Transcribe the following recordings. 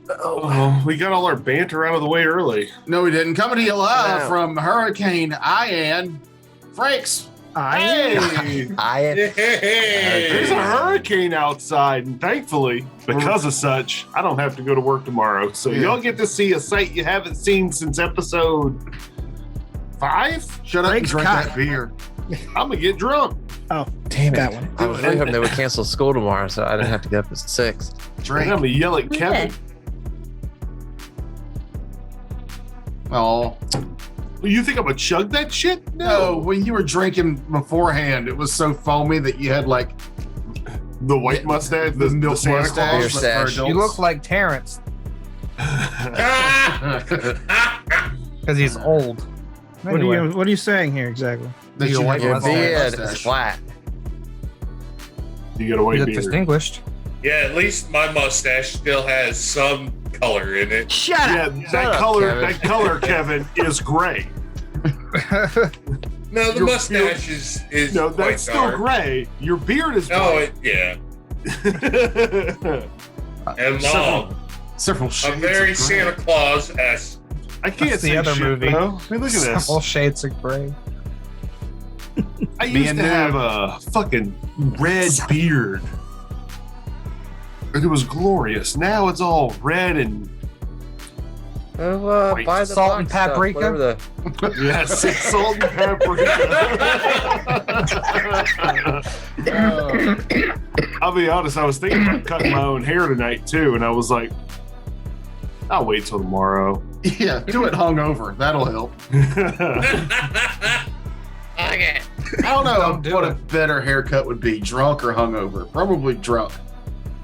Oh, we got all our banter out of the way early. No, we didn't. Coming to you live from Hurricane Ian, Frakes. Hey! Hey. There's a hurricane outside, and thankfully, because of such, I don't have to go to work tomorrow. So y'all get to see a sight you haven't seen since episode 5. Shut up and Frakes drink cock. that beer. I'm gonna get drunk. Oh, Damn it. that one. I was really hoping they would cancel school tomorrow so I didn't have to get up at 6. And I'm Drink. gonna yell at Kevin. Oh, You think I'm gonna chug that shit? no. When you were drinking beforehand, it was so foamy that you had like The white mustache, the milk Santa mustache. Beer but for stash. adults. You look like Terrence because he's old. What are you saying here exactly? that Your you white have a Your long beard is mustache. flat. You got a You white look beard. distinguished. Yeah, at least my mustache still has some color in it. Shut Yeah, up. that up, color, Kevin. that color, Kevin, is gray. No, the Your mustache is No, quite that's still dark. gray. Your beard is Oh, white. yeah, and long. Several shades I'm very of gray. Santa Claus-esque. I can't That's the say other shit, movie. though. I mean, look at this. Several shades of gray. I Me used and to Noob. have a fucking red beard. It was glorious. Now it's all red and Oh, Wait, buy the salt and box stuff, paprika? whatever the yes, it's salt and paprika. I'll be honest. I was thinking about cutting my own hair tonight too, and I was like, I'll wait till tomorrow. Yeah, do it hungover. That'll help. Okay. I don't know Don't do what it. a better haircut would be, drunk or hungover. Probably drunk.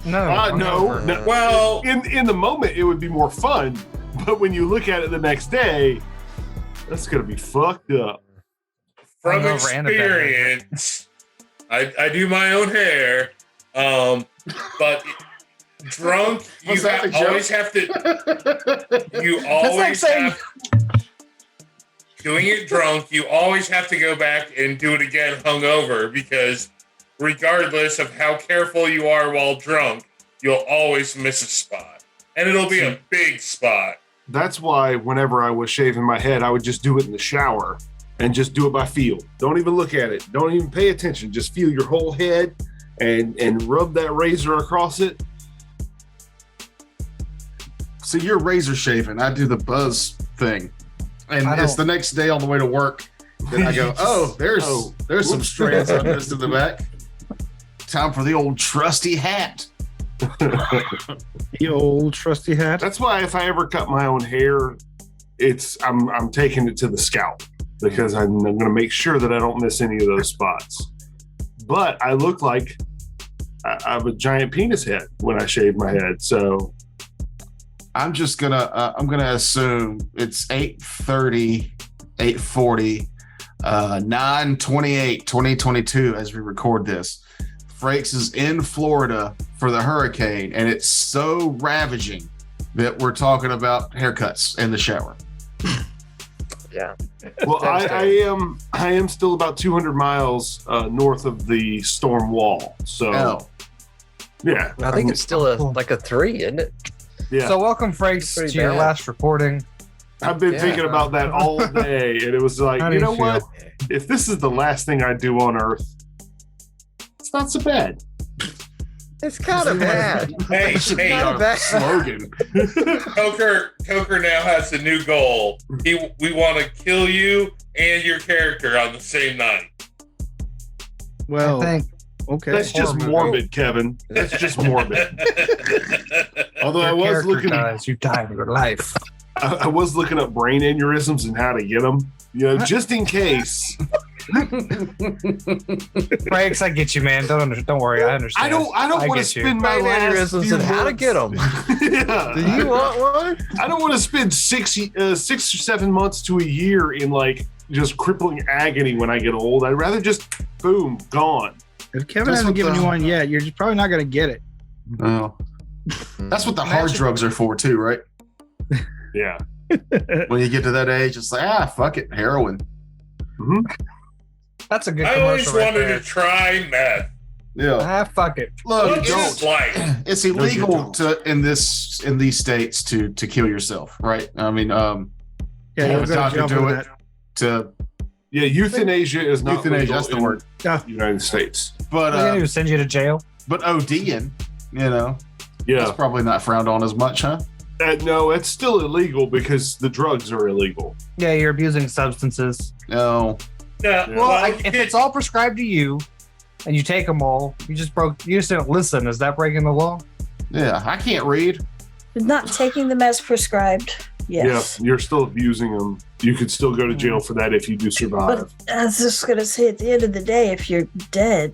No, No, hungover. no. Well, In the moment, it would be more fun, but when you look at it the next day, that's gonna be fucked up. from Hungover and a bad haircut. experience, I do my own hair, but drunk, you Was that a joke? always have to. You like always saying- have. Doing it drunk, you always have to go back and do it again hungover because, regardless of how careful you are while drunk, you'll always miss a spot, and it'll be a big spot. That's why whenever I was shaving my head, I would just do it in the shower and just do it by feel. Don't even look at it. Don't even pay attention. Just feel your whole head and rub that razor across it. So you're razor shaving. I do the buzz thing. And I it's don't- the next day on the way to work. Then I go, oh, there's some whoops. strands I missed in the back. Time for the old trusty hat. The old trusty hat. That's why if I ever cut my own hair, I'm taking it to the scalp because I'm going to make sure that I don't miss any of those spots. But I look like I have a giant penis head when I shave my head. So I'm just gonna assume it's 8:30, 8:40, 9/28, 2022 as we record this. Frakes is in Florida for the hurricane, and it's so ravaging that we're talking about haircuts in the shower. yeah. well, I am still about 200 miles north of the storm wall. So Oh, yeah, I think it's still like a 3, isn't it? yeah. So welcome, Frakes, Pretty to your bad. last recording. I've been Yeah. thinking about that all day, and it was like, How do you you know what? feel? If this is the last thing I do on Earth, it's not so bad. It's kind of bad. Hey, that should be hey, our bad. slogan. Coker now has a new goal. We want to kill you and your character on the same night. Well, I think okay. That's just horror movie. morbid, Kevin. That's just morbid. Although I your was character looking, dies, you die in your life. I was looking up brain aneurysms and how to get them. You know, just in case. Frakes, I get you, man. Don't worry, I understand. I don't want to get you. spend my Brain last aneurysms few and how to months- get them. Yeah. Do you want one? I don't want to spend 6 or 7 months to a year in like just crippling agony when I get old. I'd rather just boom, gone. If Kevin That's hasn't what given the- you one yet, you're just probably not going to get it. Oh. That's what the hard Imagine- drugs are for too, right? Yeah. When you get to that age, it's like, fuck it, heroin. Mhm. That's a good I always commercial right wanted there. to try meth. Yeah. Fuck it. Look, What's it like? it's illegal in these states to kill yourself, right? I mean, Yeah, have you'll a go to doctor jail do for it to Yeah, euthanasia is not euthanasia. legal That's the in word. the United States. But They're gonna do is send you to jail. but ODing, that's Yeah, probably not frowned on as much, huh? no, it's still illegal because the drugs are illegal. Yeah, you're abusing substances. No. No, Yeah. Well, well, if it's all prescribed to you, and you take them all, you just didn't listen. Is that breaking the law? Yeah, I can't read. Not taking them as prescribed. Yes. Yeah, you're still abusing them. You could still go to jail for that if you do survive. But I was just gonna say, at the end of the day, if you're dead,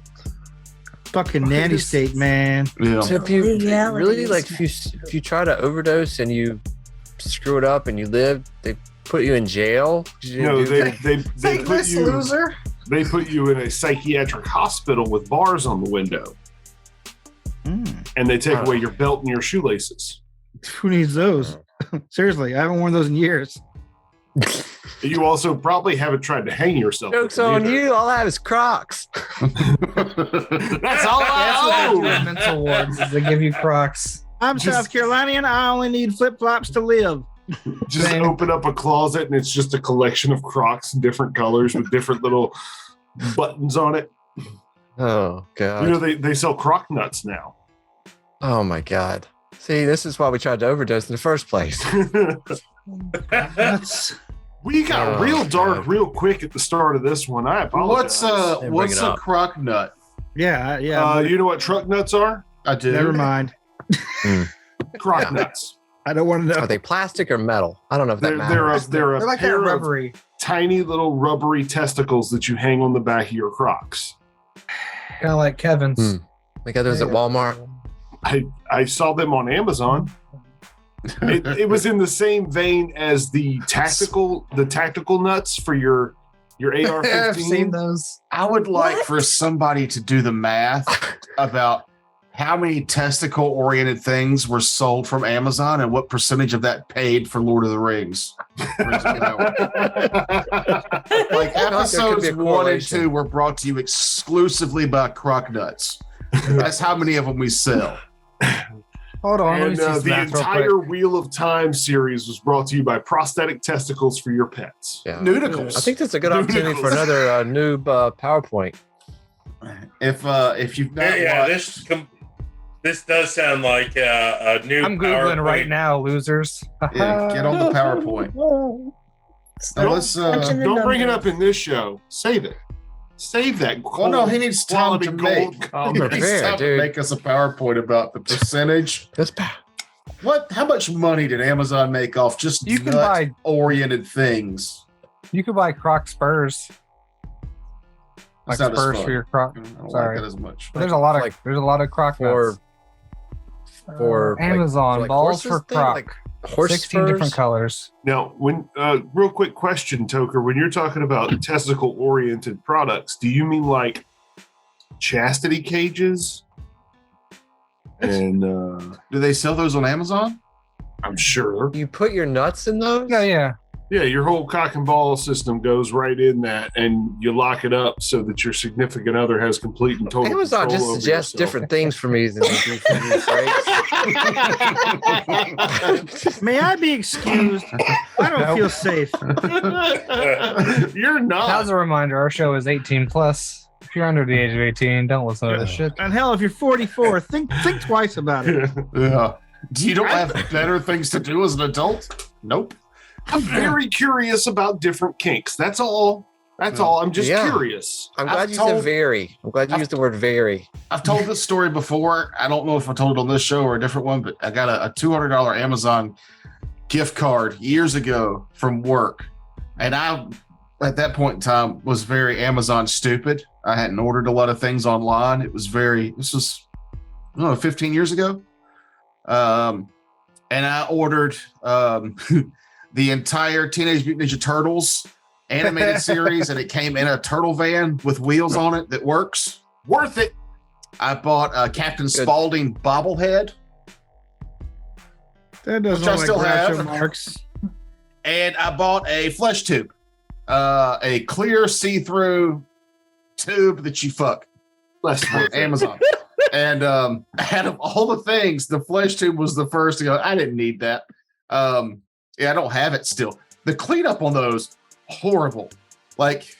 Fucking nanny state, man. Yeah. So if you Legalities. really like, if you try to overdose and you screw it up and you live, they put you in jail. No, they Take put this, you loser. they put you in a psychiatric hospital with bars on the window, and they take away your belt and your shoelaces. Who needs those? Seriously, I haven't worn those in years. You also probably haven't tried to hang yourself. Joke's with them on either. you. All I have is Crocs. That's all That's what they do I in own. mental wards. Is they give you Crocs. I'm Just- South Carolinian. I only need flip flops to live. Just Same. open up a closet and it's just a collection of Crocs in different colors with different little buttons on it. Oh god. You know, they sell Croc nuts now. Oh my god. See, this is why we tried to overdose in the first place. That's We got Oh, real dark God. real quick at the start of this one. I apologize. Bring What's it a up. crock nut? yeah. You know what truck nuts are? I do. Never mind. Croc Yeah. nuts. I don't want to know. Are they plastic or metal? I don't know if that They're matters. a They're like that pair of rubbery. tiny little rubbery testicles that you hang on the back of your Crocs. Kind of like Kevin's. They got those at Walmart. I saw them on Amazon. It was in the same vein as the tactical nuts for your I've seen AR-15. those. I would like What? for somebody to do the math about how many testicle-oriented things were sold from Amazon and what percentage of that paid for Lord of the Rings. Like episodes 1 and correlation. 2 were brought to you exclusively by Croc Nuts. That's how many of them we sell. Hold on, let me And see some the math real entire quick. Wheel of Time series was brought to you by prosthetic testicles for your pets. Yeah. Nudicles. I think that's a good opportunity for another noob PowerPoint. If you've not yeah, watched, this does sound like a new. I'm googling PowerPoint. right now, losers. yeah, get on the PowerPoint. Now let's, Punching the Don't bring it numbers. up in this show. Save it. Save that. well, no, he needs time quality to gold. make. I'm He needs prepared, time to dude. make us a PowerPoint about the percentage. That's How much money did Amazon make off just You can buy oriented things? Croc Spurs. Like It's not as Spurs fun. for your Croc. I don't Sorry. like that as much. But there's a lot of Like Croc for nuts. for like- Amazon like balls horses for thing, Croc. like horse 16 different spurs? colors. Now, when real quick question, Toker, when you're talking about testicle-oriented products, do you mean like chastity cages? And Do they sell those on Amazon? I'm sure, You put your nuts in those? Yeah. yeah, your whole cock and ball system goes right in that, and you lock it up so that your significant other has complete and total Amazon control just over suggests yourself. different things for me than they do for you, Frakes. May I be excused? I don't feel safe. You're not. As a reminder, our show is 18 plus. If you're under the age of 18, don't listen to this shit. And hell, if you're 44, think twice about it. Yeah. You don't have better things to do as an adult? Nope. I'm very curious about different kinks. That's all. That's all. I'm just Yeah. curious. I'm I've glad you said told- very. I'm glad you used the word very. I've told this story before. I don't know if I told it on this show or a different one, but I got a $200 Amazon gift card years ago from work. And I, at that point in time, was very Amazon stupid. I hadn't ordered a lot of things online. This was, I don't know, 15 years ago. And I ordered the entire Teenage Mutant Ninja Turtles animated series, and it came in a turtle van with wheels on it that works. Worth it. I bought a Captain Spaulding bobblehead, That doesn't Which I look still like Groucho have. Marx. and I bought a flesh tube, a clear see-through tube that you fuck. Less On Amazon. And out of all the things, the flesh tube was the first to go. I didn't need that. Yeah, I don't have it still. The cleanup on those, horrible. Like,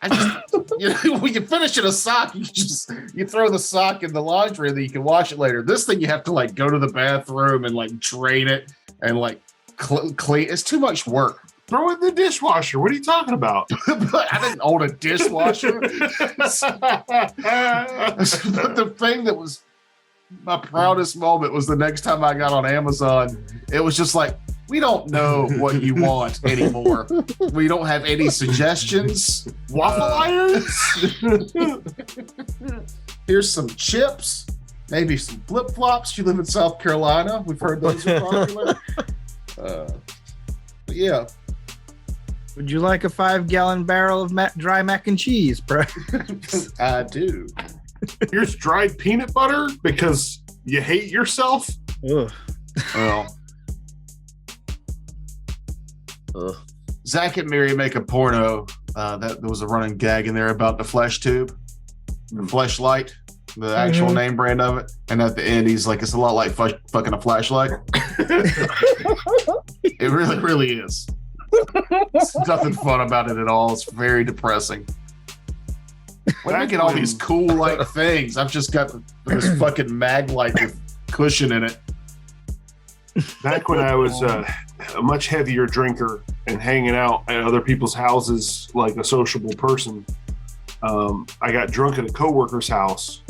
I just, when you finish in a sock, you throw the sock in the laundry and then you can wash it later. This thing, you have to like go to the bathroom and like drain it and like clean. It's too much work. Throw it in the dishwasher. What are you talking about? But I didn't own a dishwasher. The thing that was my proudest moment was the next time I got on Amazon. It was just like, we don't know what you want anymore. We don't have any suggestions. Waffle irons? Here's some chips, maybe some flip-flops. You live in South Carolina. We've heard those are popular. But yeah. Would you like a 5-gallon barrel of dry mac and cheese, bro? I do. Here's dried peanut butter because you hate yourself. Ugh. Well, Zach and Mary make a porno. That there was a running gag in there about the flesh tube, the fleshlight, the actual name brand of it. And at the end, he's like, it's a lot like fucking a flashlight. It really, really is. There's nothing fun about it at all. It's very depressing. When I get all these cool like things, I've just got this fucking mag light with cushion in it. Back when I was a much heavier drinker and hanging out at other people's houses like a sociable person, I got drunk at a coworker's house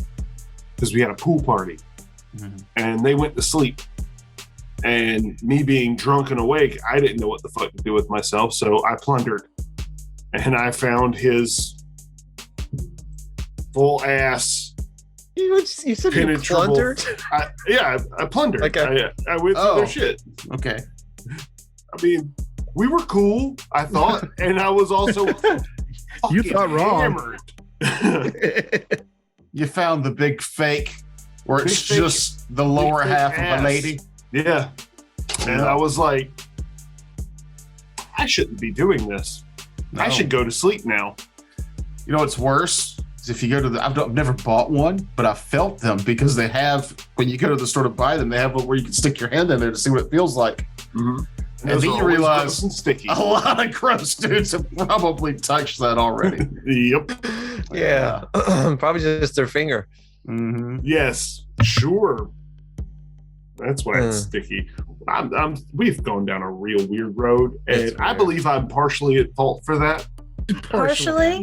because we had a pool party, and they went to sleep. And me being drunk and awake, I didn't know what the fuck to do with myself, so I plundered. And I found his full ass. You said you plundered? I plundered. Okay. I went through their shit. Okay. I mean, we were cool, I thought, and I was also You thought wrong. hammered. You found the big fake where it's Big fake- just the lower big fake half of ass. a lady. Yeah. And I was like, I shouldn't be doing this. I No. should go to sleep now. You know what's worse? Is if you go to the, I've never bought one, but I felt them because they have, when you go to the store to buy them, they have one where you can stick your hand in there to see what it feels like. Mm-hmm. And then you realize and sticky. a lot of gross dudes have probably touched that already. Yep. Yeah. Probably just their finger. Mm-hmm. Yes. Sure. That's why it's sticky. We've gone down a real weird road, and It's I weird. believe I'm partially at fault for that. Partially.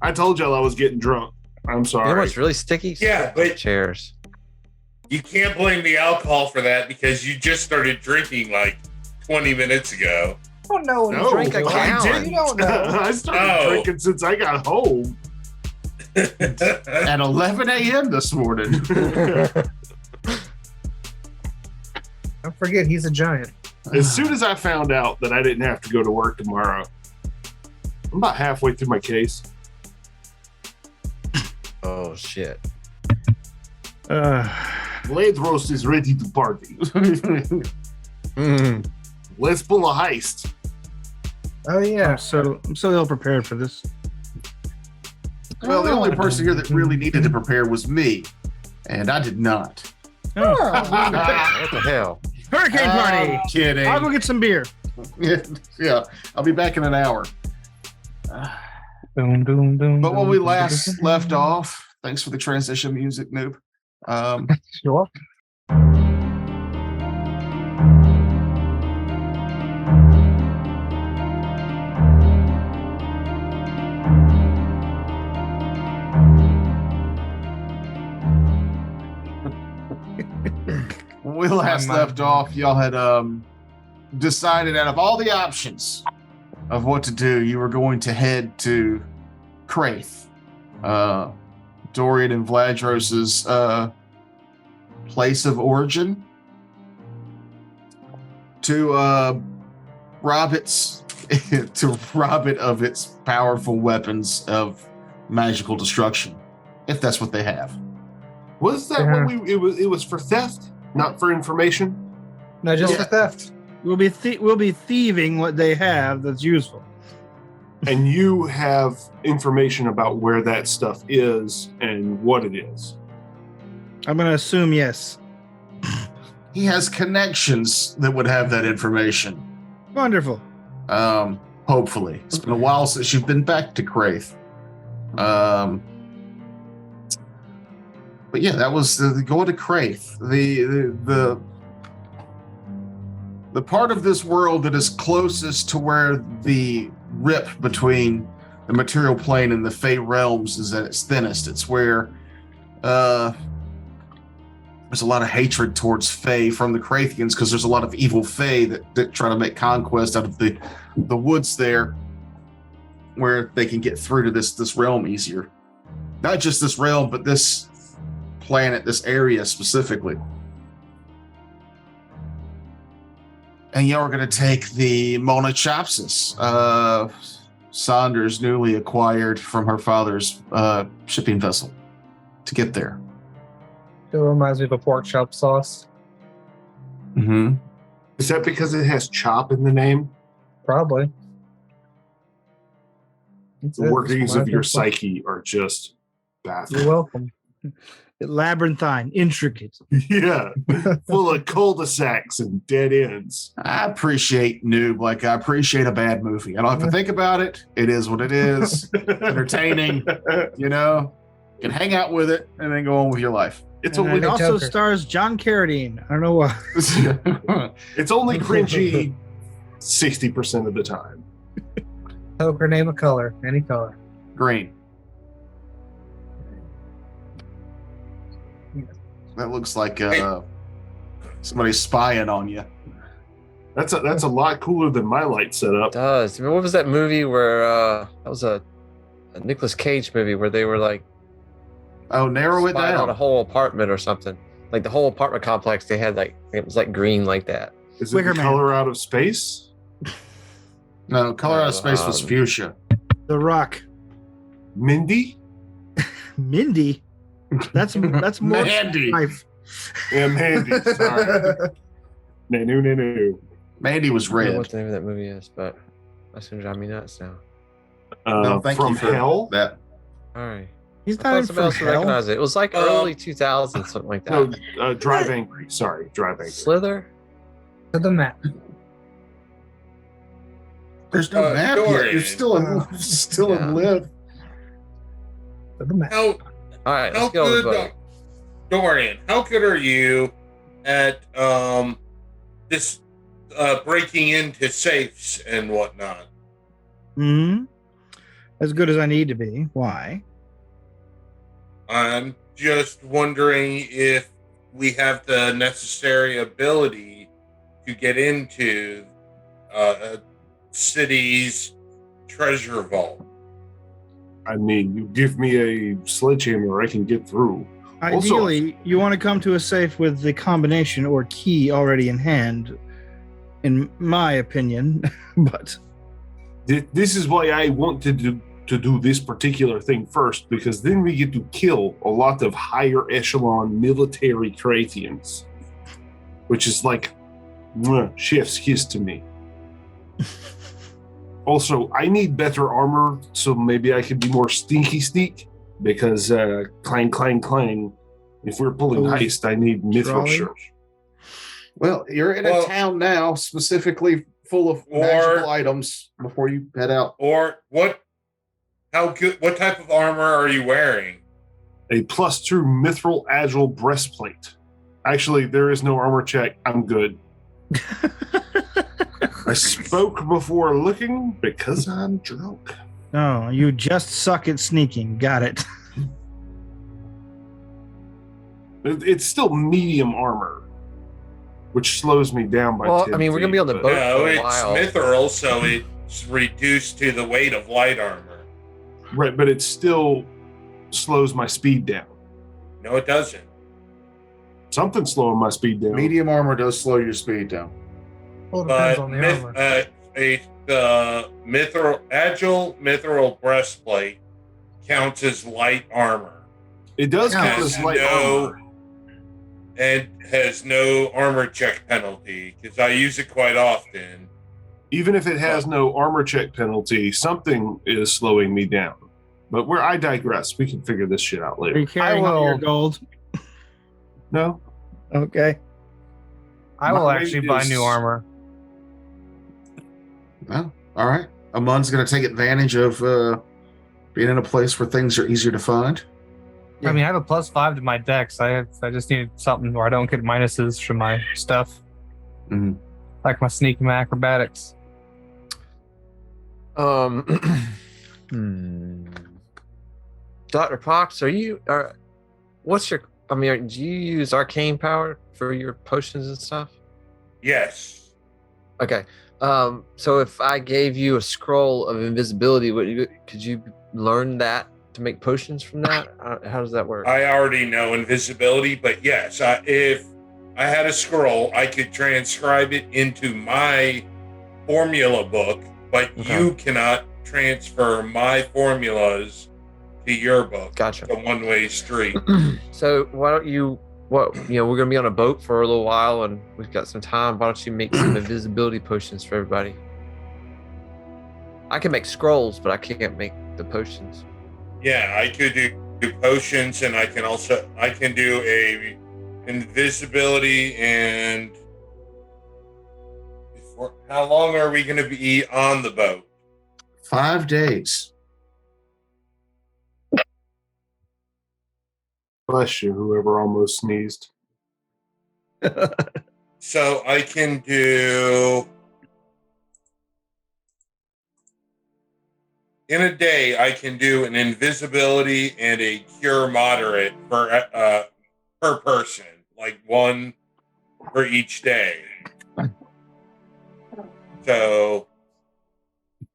I told y'all I was getting drunk. I'm You know sorry. what's really sticky? Yeah, but Chairs. you can't blame the alcohol for that because you just started drinking like 20 minutes ago. I don't know. No, Drink a I gallon. didn't. You don't know. I started Oh. drinking since I got home. At 11 a.m. this morning. Don't forget, he's a giant. As soon as I found out that I didn't have to go to work tomorrow, I'm about halfway through my case. Oh shit. Blade roast is ready to party. Mm. Let's pull a heist. Oh yeah. I'm so ill prepared for this. Well, the only person here that really needed to prepare was me, and I did not. Oh, What the hell? hurricane party! I'm kidding. I'll go get some beer. Yeah, I'll be back in an hour. Boom, boom, boom. But when we last left off, thanks for the transition music, noob. Sure. When we last left off, y'all had decided out of all the options of what to do, you were going to head to Kraith, Dorian and Vladros's place of origin, to rob its to rob it of its powerful weapons of magical destruction, if that's what they have. Was that what it was for theft, not for information? No, just Yeah. for theft. We'll be thieving what they have that's useful. and you have information about where that stuff is and what it is. I'm going to assume yes. He has connections that would have that information. Wonderful. Hopefully. It's been a while since you've been back to Craith. But yeah, that was going to Craith. The part of this world that is closest to where the rip between the material plane and the Fey realms is at its thinnest. It's where there's a lot of hatred towards Fey from the Crathians because there's a lot of evil Fey that try to make conquest out of the woods there, where they can get through to this realm easier. Not just this realm, but this planet, this area specifically. And y'all are going to take the Mona Chopsis, Saunders newly acquired from her father's shipping vessel, to get there. It reminds me of a pork chop sauce. Mm-hmm. Is that because it has chop in the name? Probably. The workings of your psyche are just baffling. You're welcome. Labyrinthine, intricate. Yeah, full of cul-de-sacs and dead ends. I appreciate noob like I appreciate a bad movie. I don't have to think about it. It is what it is. Entertaining, you know. You can hang out with it and then go on with your life. It's And only it also Joker. stars John Carradine. I don't know why. it's only cringy 60% of the time. Poker, name a color, any color. Green. That looks like somebody's spying on you. That's a lot cooler than my light setup. It does. I mean, what was that movie where that was a Nicolas Cage movie where they were like Oh, narrow it spying on a down. whole apartment or something? Like the whole apartment complex, they had like it was like green like that. Is it Wicker the Man. color out of space? No, Color Out of Space was fuchsia. The Rock. Mindy? Mindy. That's more Mandy. life. Yeah, Mandy. Sorry. No. Mandy was I don't know red. what the name of that movie is, but that's gonna drive me nuts now. No, thank From you for Hell? that. All right. He's I not thought in somebody from else would hell. recognize it. It was like early 2000s, something like that. No, Drive Angry. Sorry, Drive Angry. Slither? To the map. There's no map yet. Dorian. You're still in Yeah. live. To the map. How All right, how let's go with good, Dorian? How good are you at this breaking into safes and whatnot? Hmm. As good as I need to be. Why? I'm just wondering if we have the necessary ability to get into a city's treasure vault. I mean, you give me a sledgehammer, I can get through. Also- Ideally, you want to come to a safe with the combination or key already in hand, in my opinion. But This is why I want to do this particular thing first, because then we get to kill a lot of higher echelon military Crathians, which is like chef's kiss to me. Also, I need better armor, so maybe I could be more sneaky sneak, because clang, clang, clang. If we're pulling Oh, heist, I need mithril trolley? shirts. Well, you're in a town now, specifically full of magical items before you head out. Or what? How good? What type of armor are you wearing? A +2 mithril agile breastplate. Actually, there is no armor check. I'm good. I spoke before looking because I'm drunk. no, you just suck at sneaking. Got it. It's still medium armor, which slows me down by Well, 10 I mean, we're gonna be on the feet, boat but- No, for a it's while. mithril, so it's reduced to the weight of light armor. Right, but it still slows my speed down. No, it doesn't. Something's slowing my speed down. Medium armor does slow your speed down. Well, it depends But on the armor. the agile mithril breastplate counts as light armor It does count Has as light no- armor. and has no armor check penalty because I use it quite often. Even if it has no armor check penalty, something is slowing me down. But I digress. We can figure this shit out Are you later. carrying all your gold? No? Okay. I will My actually weight buy is- new armor. Well, all right. Amun's going to take advantage of being in a place where things are easier to find. I mean, I have a +5 to my dex. I just need something where I don't get minuses from my stuff, Mhm. like my sneak and my acrobatics. Dr. Pox, what's your, I mean, do you use arcane power for your potions and stuff? Yes. Okay. So if I gave you a scroll of invisibility, could you learn that to make potions from that? How does that work? I already know invisibility, but yes, if I had a scroll, I could transcribe it into my formula book, but Okay. you cannot transfer my formulas to your book. Gotcha. It's a one-way street. So why don't you, we're going to be on a boat for a little while and we've got some time. Why don't you make some invisibility potions for everybody? I can make scrolls, but I can't make the potions. Yeah, I could do potions, and I can do a invisibility. And how long are we going to be on the boat? 5 days. Bless you, whoever almost sneezed. So I can do, in a day, I can do an invisibility and a cure moderate per person, like one for each day. So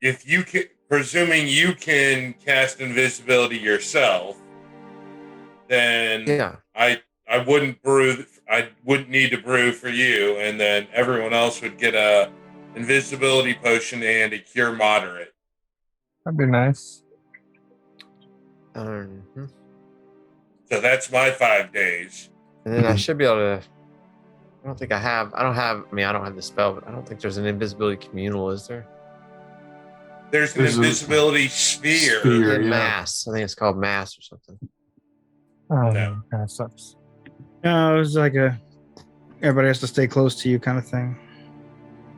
if you can, presuming you can cast invisibility yourself, then Yeah. I wouldn't brew. I wouldn't need to brew for you, and then everyone else would get a invisibility potion and a cure moderate. That'd be nice. Mhm. So that's my 5 days. And then I should be able to, I don't have the spell, but I don't think there's an invisibility communal, is there? There's an There's a invisibility sphere. sphere. In Yeah. mass. I think it's called mass or something. Oh, No. kind of sucks. No, it was like everybody has to stay close to you kind of thing.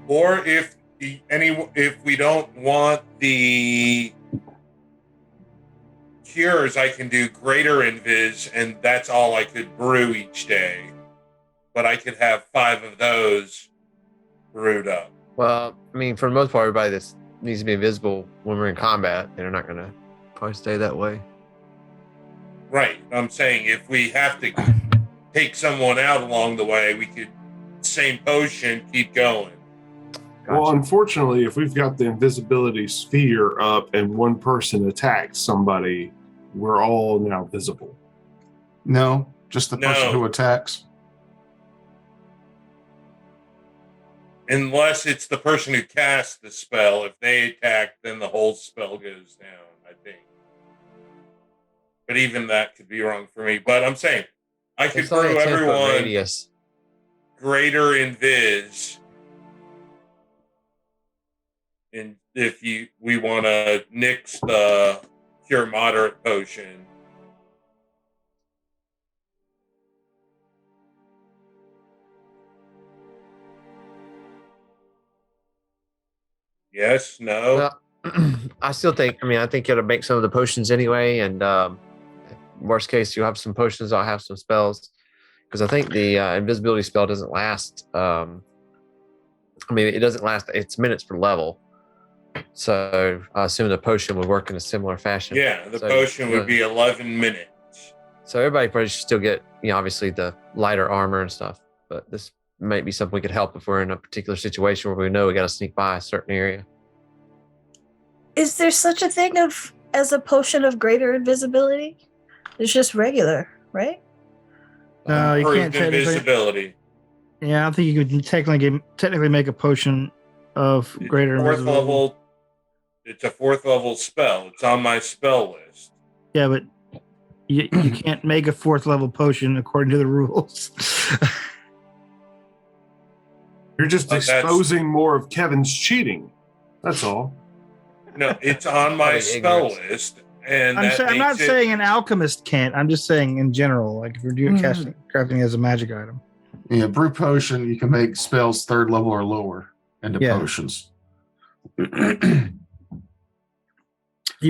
Or if we don't want the cures, I can do greater invis, and that's all I could brew each day. But I could have 5 of those brewed up. Well, I mean, for the most part, everybody that needs to be invisible when we're in combat, they're not going to probably stay that way. Right. I'm saying if we have to take someone out along the way, we could, same potion, keep going. Well, Gotcha. unfortunately, if we've got the invisibility sphere up and one person attacks somebody, we're all now visible. No, just the person No. who attacks. Unless it's the person who casts the spell. If they attack, then the whole spell goes down, I think. But even that could be wrong for me. But I'm saying, I could It's only brew a 10-foot everyone radius. greater invis. And if we want to nix the cure moderate potion. Yes, no. Well, I still think, I think it'll make some of the potions anyway. And worst case, you'll have some potions. I'll have some spells. Because I think the invisibility spell doesn't last. It doesn't last. It's minutes per level. So I assume the potion would work in a similar fashion. Yeah, the So, potion would be 11 minutes. So everybody probably should still get, obviously the lighter armor and stuff. But this might be something we could help if we're in a particular situation where we know we got to sneak by a certain area. Is there such a thing as a potion of greater invisibility? It's just regular, right? No, you can't Improved technically. invisibility. Yeah, I don't think you could technically make a potion of It's greater fourth invisibility. level. It's a 4th level spell. It's on my spell list. Yeah, but you can't make a 4th level potion according to the rules. You're just That's- exposing more of Kevin's cheating. That's all. No, it's on my Probably spell ignorance. list, and I'm not saying an alchemist can't. I'm just saying in general, like if you're doing crafting as a magic item. Yeah, brew potion. You can make spells 3rd level or lower into Yeah. potions. You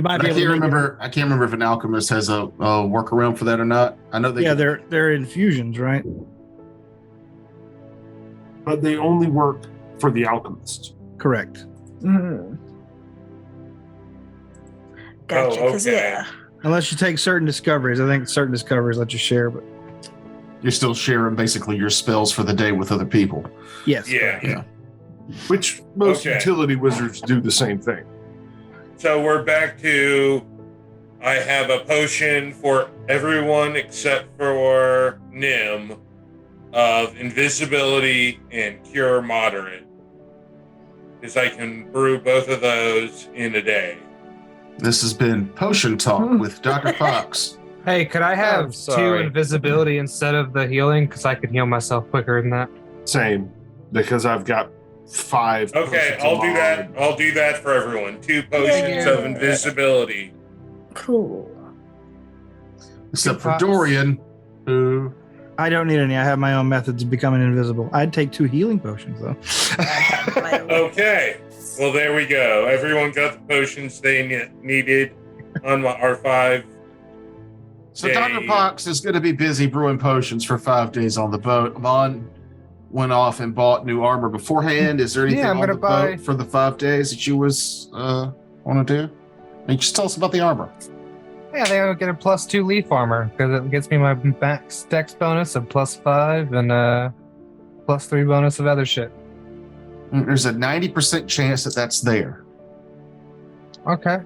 might But be I able can't to make remember. I can't remember if an alchemist has a workaround for that or not. I know they. Yeah, can- they're infusions, right? But they only work for the alchemist. Correct. Gotcha. Because okay. yeah, Unless you take certain discoveries. I think certain discoveries let you share, but You're still sharing basically your spells for the day with other people. yes. Yeah. Yeah. Which most Okay. utility wizards do the same thing. So we're back to I have a potion for everyone except for Nim of invisibility and cure moderate. Because I can brew both of those in a day. This has been Potion Talk with Dr. Fox. Hey, could I I'm have 2 sorry. invisibility instead of the healing? Because I could heal myself quicker than that. Same, because I've got 5. Okay, potions I'll of do that. mine. I'll do that for everyone. 2 potions Yeah. of invisibility. cool. Except for Fox. Dorian, who I don't need any. I have my own methods of becoming invisible. I'd take 2 healing potions though. Okay. Well, there we go. Everyone got the potions they needed on our 5. So Dr. Fox is going to be busy brewing potions for 5 days on the boat. Vaughn went off and bought new armor beforehand. Is there anything I'm on gonna the buy- boat for the 5 days that you was want to do? And just tell us about the armor. Yeah, they will get a +2 leaf armor because it gets me my max dex bonus of +5 and +3 bonus of other shit. There's a 90% chance that that's there. Okay.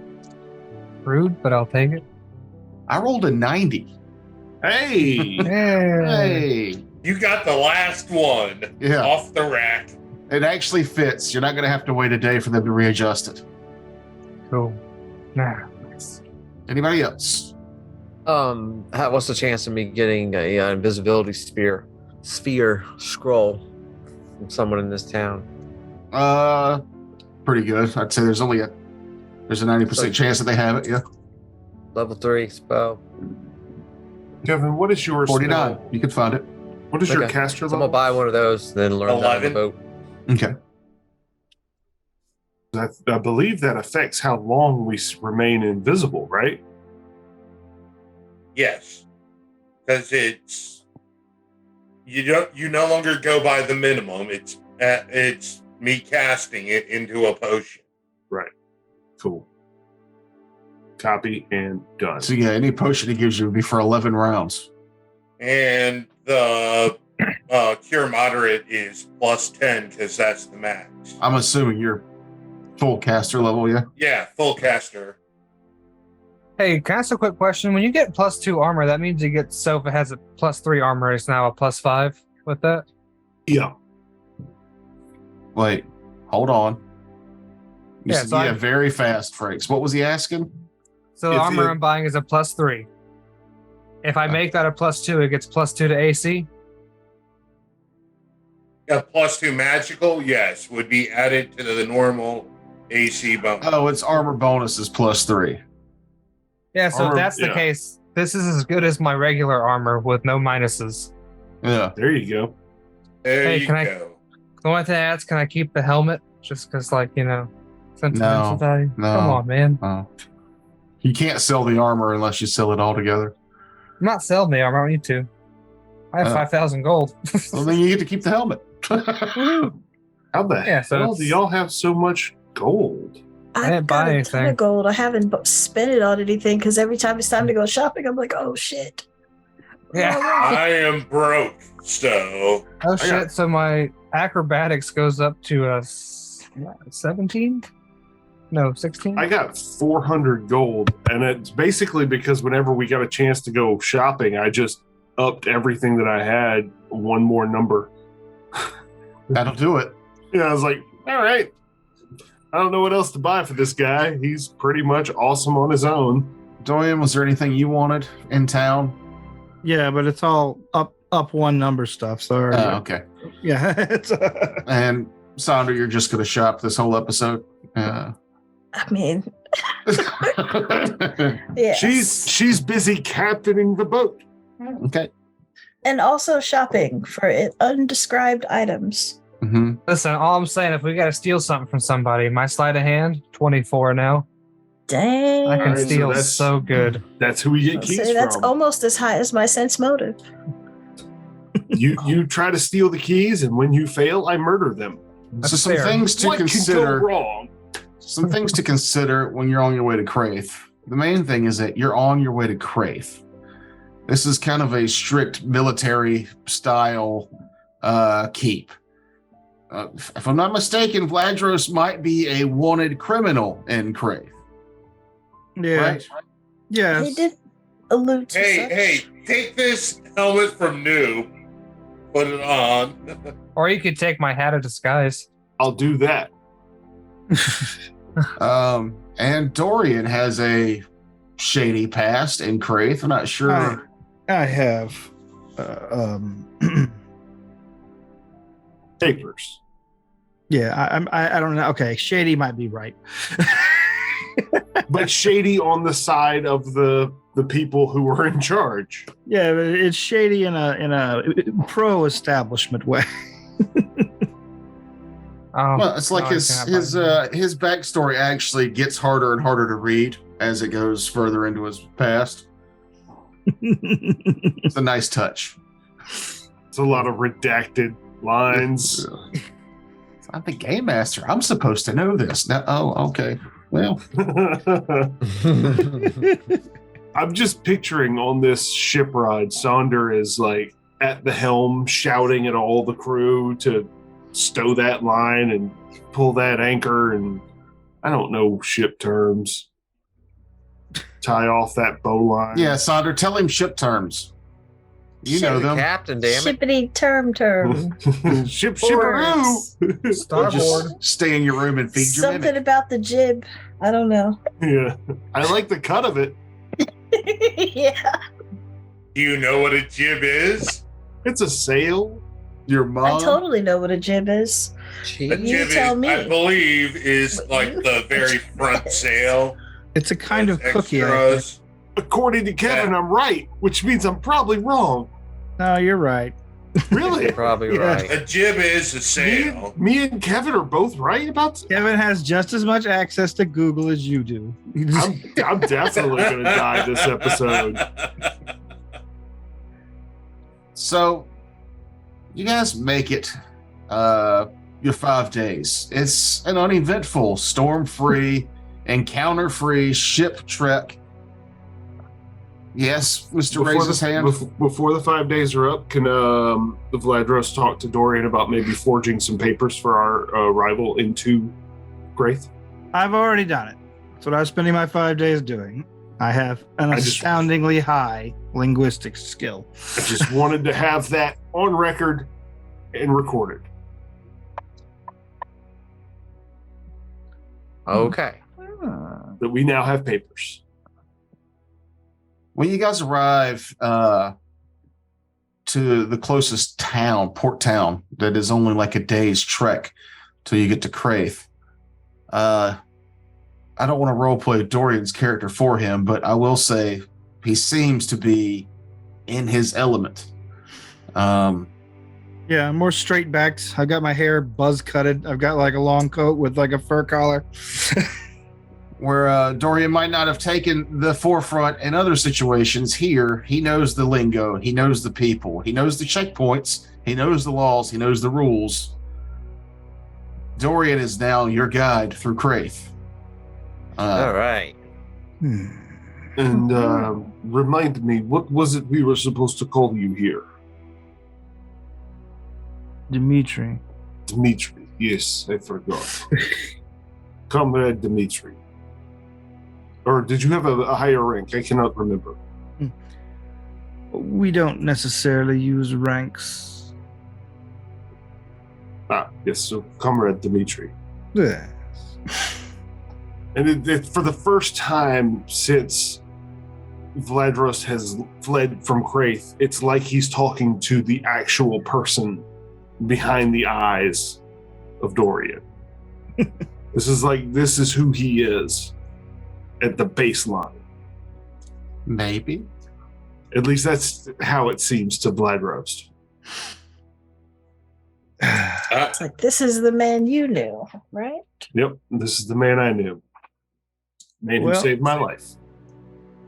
Rude, but I'll take it. I rolled a 90. Hey, Yeah. Hey, You got the last one yeah, off the rack. it actually fits. You're not going to have to wait a day for them to readjust it. Cool. Nah. Anybody else? What's the chance of me getting a invisibility sphere scroll from someone in this town? Pretty good. I'd say there's a 90% chance that they have it. Yeah, Level 3 spell. Kevin, what is your 49. spell? You could find it. What is your Okay. caster So I'm gonna level? buy one of those, then learn that on the 11. boat. Okay. I believe that affects how long we remain invisible, right? Yes. Because it's you no longer go by the minimum. It's me casting it into a potion. Cool. Copy and done. So yeah, any potion he gives you would be for 11 rounds. And the cure moderate is +10 because that's the max. I'm assuming you're full caster level, yeah? Yeah, full caster. Hey, can I ask a quick question? When you get +2 armor, that means you get, so if it has a +3 armor, it's now a +5 with that? Yeah. Wait, hold on. You Yeah, said so yeah, very fast, Frakes. What was he asking? So the If armor you- I'm buying is a +3. If I make that a +2, it gets +2 to AC? A +2 magical, yes, would be added to the normal AC bonus. Oh, it's armor bonus is +3. Yeah, so Armor- if that's the yeah. case, this is as good as my regular armor with no minuses. Yeah. There you go. There Hey, you can I- go. The only thing I ask, can I keep the helmet? Just because, like, sentimental No, value? no. Come on, man. Oh. You can't sell the armor unless you sell it all together. I'm not selling the armor. I don't need to. I have Oh. 5,000 gold. Well, then you get to keep the helmet. How the Yeah, so hell it's- do y'all have so much gold? I I've didn't got buy a ton anything. of gold. I haven't spent it on anything because every time it's time to go shopping, I'm like, oh shit. Yeah. I am broke, so Oh, got- shit. So my acrobatics goes up to 17? No, 16? I got 400 gold, and it's basically because whenever we got a chance to go shopping, I just upped everything that I had one more number. That'll do it. Yeah, I was like, all right. I don't know what else to buy for this guy. He's pretty much awesome on his own. Dorian, was there anything you wanted in town? Yeah, but it's all up one number stuff. So I already, Oh, okay. Yeah. It's, And Sandra, you're just going to shop this whole episode. I mean, yeah. She's busy captaining the boat. Okay. And also shopping for undescribed items. Mm-hmm. Listen, all I'm saying, if we got to steal something from somebody, my sleight of hand, 24 now. Dang. I can Alright, so steal that's- so good. That's who we get I'll keys say that's from. almost as high as my sense motive. You try to steal the keys, and when you fail, I murder them. So some fair. things to What can consider. go wrong? Some things to consider when you're on your way to Craith. The main thing is that you're on your way to Craith. This is kind of a strict military style keep. If I'm not mistaken, Vladros might be a wanted criminal in Craith. yeah. Right? Yes. He did allude to Hey, such. hey, take this helmet from Noob, put it on. Or you could take my hat of disguise. I'll do that. And Dorian has a shady past in Craith. I'm not sure. I have. Papers. Yeah, I don't know. Okay, shady might be right. But shady on the side of the people who were in charge. Yeah, but it's shady in a pro establishment way. Oh, Well, it's like no, his I can't his backstory actually gets harder and harder to read as it goes further into his past. It's a nice touch. It's a lot of redacted lines. I'm the game master. I'm supposed to know this. Now, oh, okay. Well, I'm just picturing on this ship ride, Sonder is like at the helm shouting at all the crew to stow that line and pull that anchor, and I don't know ship terms. Tie off that bow line. yeah, Sonder, tell him ship terms. You know them. Captain, damn it. Shippity term. Ship Words. shipperoo. Just stay in your room and feed your Something mimic. about the jib. I don't know. Yeah. I like the cut of it. Yeah. Do you know what a jib is? It's a sail. Your I mom. totally know what a jib is. A Jeez. You jib, tell is, me. I believe, is like the very front sail. It's a kind of With cookie. I think. extras. According to Kevin, Yeah. I'm right, which means I'm probably wrong. No, you're right. Really? You're probably Yeah. right. A jib is a me, sail. me and Kevin are both right about. Kevin has just as much access to Google as you do. You just- I'm definitely gonna die this episode. So, you guys make it your 5 days. It's an uneventful, storm-free, encounter-free ship trek. Yes, Mr. Raises hand. Before the 5 days are up, can the Vladros talk to Dorian about maybe forging some papers for our arrival into Graith? I've already done it. That's what I was spending my 5 days doing. I have an I just- astoundingly high linguistics skill. I just wanted to have that on record and recorded. Okay. That we now have papers. When you guys arrive to the closest town, port town, that is only like a day's trek till you get to Craith, I don't want to roleplay Dorian's character for him, but I will say he seems to be in his element. Yeah, I'm more straight backed. I've got my hair buzz cutted. I've got like a long coat with like a fur collar. Where Dorian might not have taken the forefront in other situations, here he knows the lingo, he knows the people, he knows the checkpoints, he knows the laws, he knows the rules. Dorian is now your guide through Craith. All right. And remind me, what was it we were supposed to call you here? Dimitri. Dmitri. Yes, I forgot. Comrade Dmitri. Or did you have a higher rank? I cannot remember. We don't necessarily use ranks. Ah, yes, so Comrade Dmitri. Yes. And for the first time since Vladros has fled from Craith, it's like he's talking to the actual person behind the eyes of Dorian. This is who he is at the baseline. Maybe. At least that's how it seems to Blood Roast. It's like, this is the man you knew, right? Yep, this is the man I knew. Man who Well- saved my life.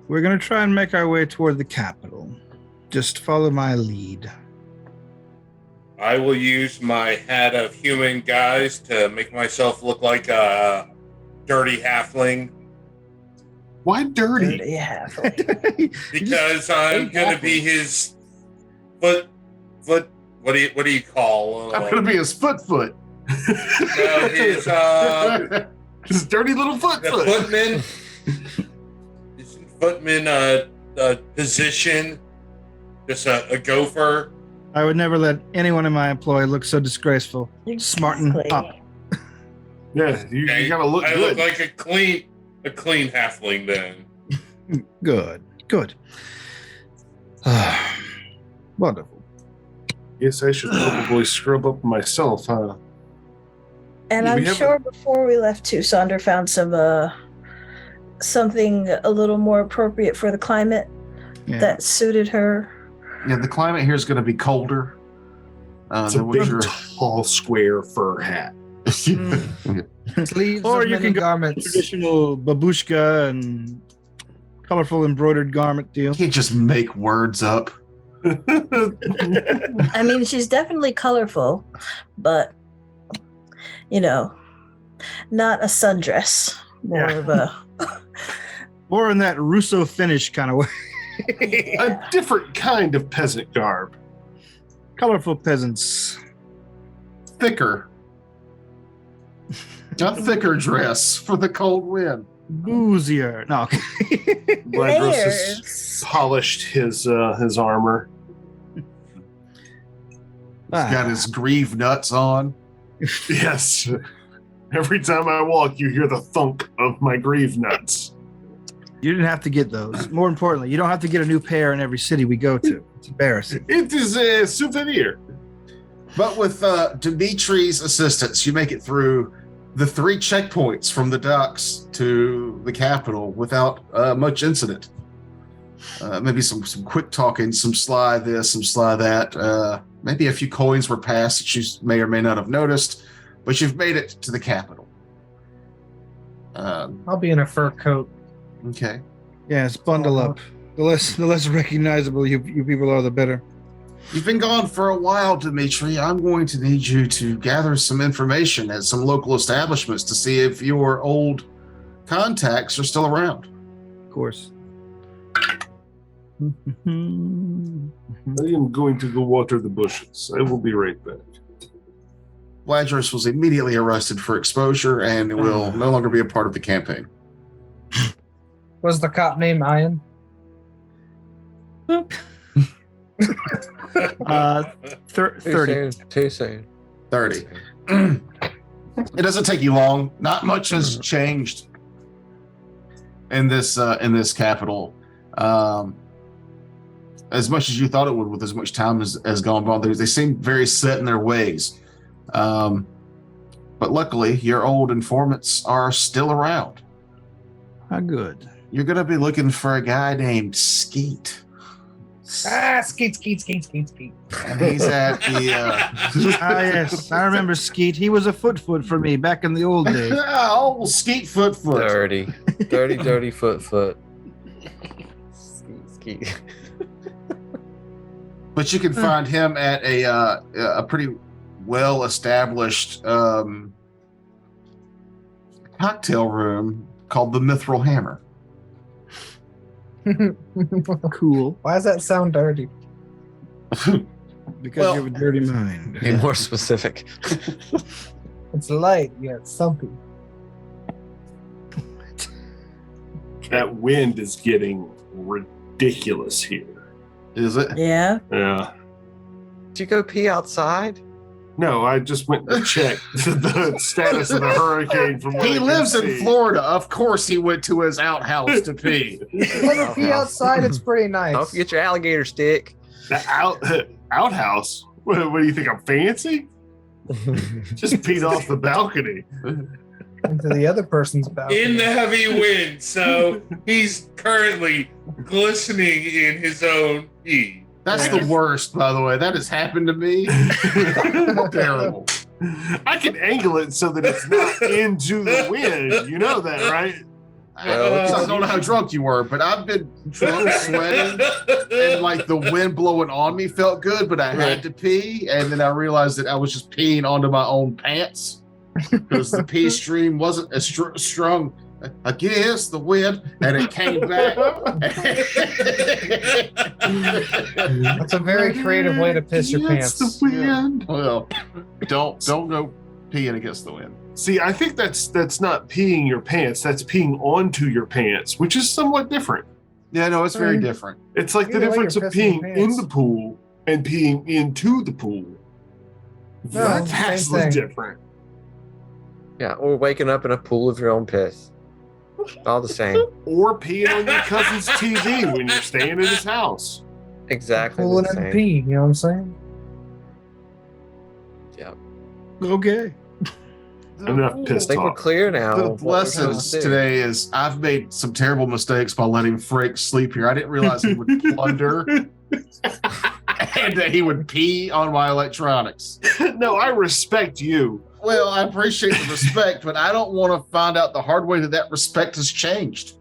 We're going to try and make our way toward the capital. Just follow my lead. I will use my hat of human guise to make myself look like a dirty halfling Why dirty? Dirty halfling. because I'm gonna be his foot. What do you call? I'm going to be his foot. No, his His dirty little the foot. footman. His footman position. Just a gopher. I would never let anyone in my employ look so disgraceful. Smarten up. Yeah, you gotta look I good. look like a clean halfling then. Good. Wonderful. Guess I should probably scrub up myself, huh? And We I'm have sure before we left too, Sonder found something a little more appropriate for the climate Yeah. that suited her. Yeah, the climate here is going to be colder. It's a than what big, you're- tall, square fur hat. Sleeves Or of you many can go garments. Traditional babushka and colorful embroidered garment deal. You can't just make words up. I mean, she's definitely colorful, but not a sundress. More Yeah. of a More in that Russo Finnish kind of way. A different kind of peasant garb. Colorful peasants. Thicker. A thicker dress for the cold wind. Boozier. No. Bladros has layers. polished his armor. He's got his grieve nuts on. Yes. Every time I walk, you hear the thunk of my grieve nuts. You didn't have to get those. More importantly, you don't have to get a new pair in every city we go to. It's embarrassing. It is a souvenir. But with Dimitri's assistance, you make it through the 3 checkpoints from the docks to the capital without much incident. Maybe some quick talking, some sly this, some sly that. Maybe a few coins were passed that you may or may not have noticed, but you've made it to the capital. I'll be in a fur coat. Okay. Yes, bundle up. The less recognizable you people are, the better. You've been gone for a while, Dimitri. I'm going to need you to gather some information at some local establishments to see if your old contacts are still around. Of course. I am going to go water the bushes. I will be right back. Bladros was immediately arrested for exposure and will no longer be a part of the campaign. Was the cop named Ian? 30. Too soon. 30. It doesn't take you long. Not much has changed in this capital. As much as you thought it would, with as much time as gone by, they seem very set in their ways. But luckily, your old informants are still around. How good. You're going to be looking for a guy named Skeet. Skeet. And he's at the... Yes, I remember Skeet. He was a foot for me back in the old days. Oh, Skeet Foot. Dirty foot. Ski. But you can find him at a pretty well-established cocktail room called the Mithril Hammer. Cool. Why does that sound dirty? Because Well- you have a dirty mind. Be more specific. It's light, yet something. That wind is getting ridiculous here. Is it? Yeah. Yeah. Did you go pee outside? No, I just went to check the status of the hurricane from what I He can lives in see. Florida. Of course he went to his outhouse to pee. When you pee outside, it's pretty nice. Don't forget your alligator stick. The outhouse. What do you think? I'm fancy? Just peed off the balcony. Into the other person's balcony. In the heavy wind, so he's currently glistening in his own pee. That's the worst, by the way. That has happened to me. Terrible. I can angle it so that it's not into the wind. You know that, right? I don't know how drunk you were, but I've been drunk, sweating, and like the wind blowing on me felt good, but I had to pee, and then I realized that I was just peeing onto my own pants because the pee stream wasn't as strong against the wind, and it came back. That's a very creative way to piss your Against pants. the wind. Well, don't go peeing against the wind. See, I think that's not peeing your pants. That's peeing onto your pants, which is somewhat different. Yeah, no, it's very different. It's like the Either way, difference of you're pissing peeing your in pants. the pool and peeing into the pool. No, That's same vastly thing. different. Yeah, or waking up in a pool of your own piss. All the same. Or peeing on your cousin's TV when you're staying in his house. Exactly Pulling the in same. pee, you know what I'm saying? Yeah. Okay. Enough I piss think we're talk. clear now. The of what we're lessons trying to do. today is I've made some terrible mistakes by letting Frakes sleep here. I didn't realize he would plunder and that he would pee on my electronics. No, I respect you. Well, I appreciate the respect, but I don't want to find out the hard way that respect has changed.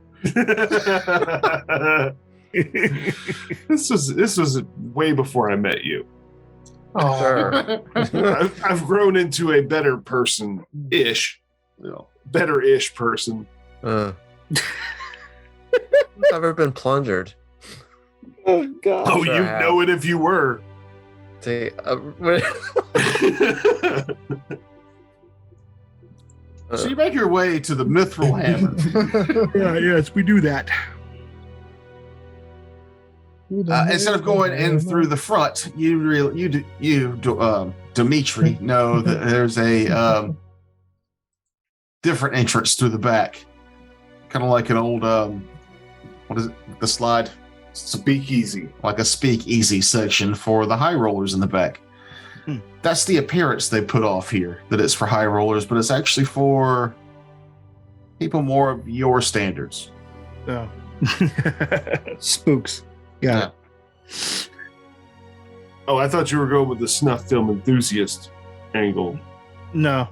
This was way before I met you. Oh, Sure. I've grown into a better person ish, better-ish person. I've ever been plundered. Oh God. Oh, Sure you have. know it if you were. See, So you make your way to the mithril hammer. Yeah, yes, we do that. Instead of going in through the front, Dimitri, know that there's a different entrance through the back, kind of like an old what is it? The slide, Speakeasy. like a speakeasy section for the high rollers in the back. That's the appearance they put off here, that it's for high rollers, but it's actually for people more of your standards. Oh. Spooks. Yeah. Oh, I thought you were going with the snuff film enthusiast angle. No.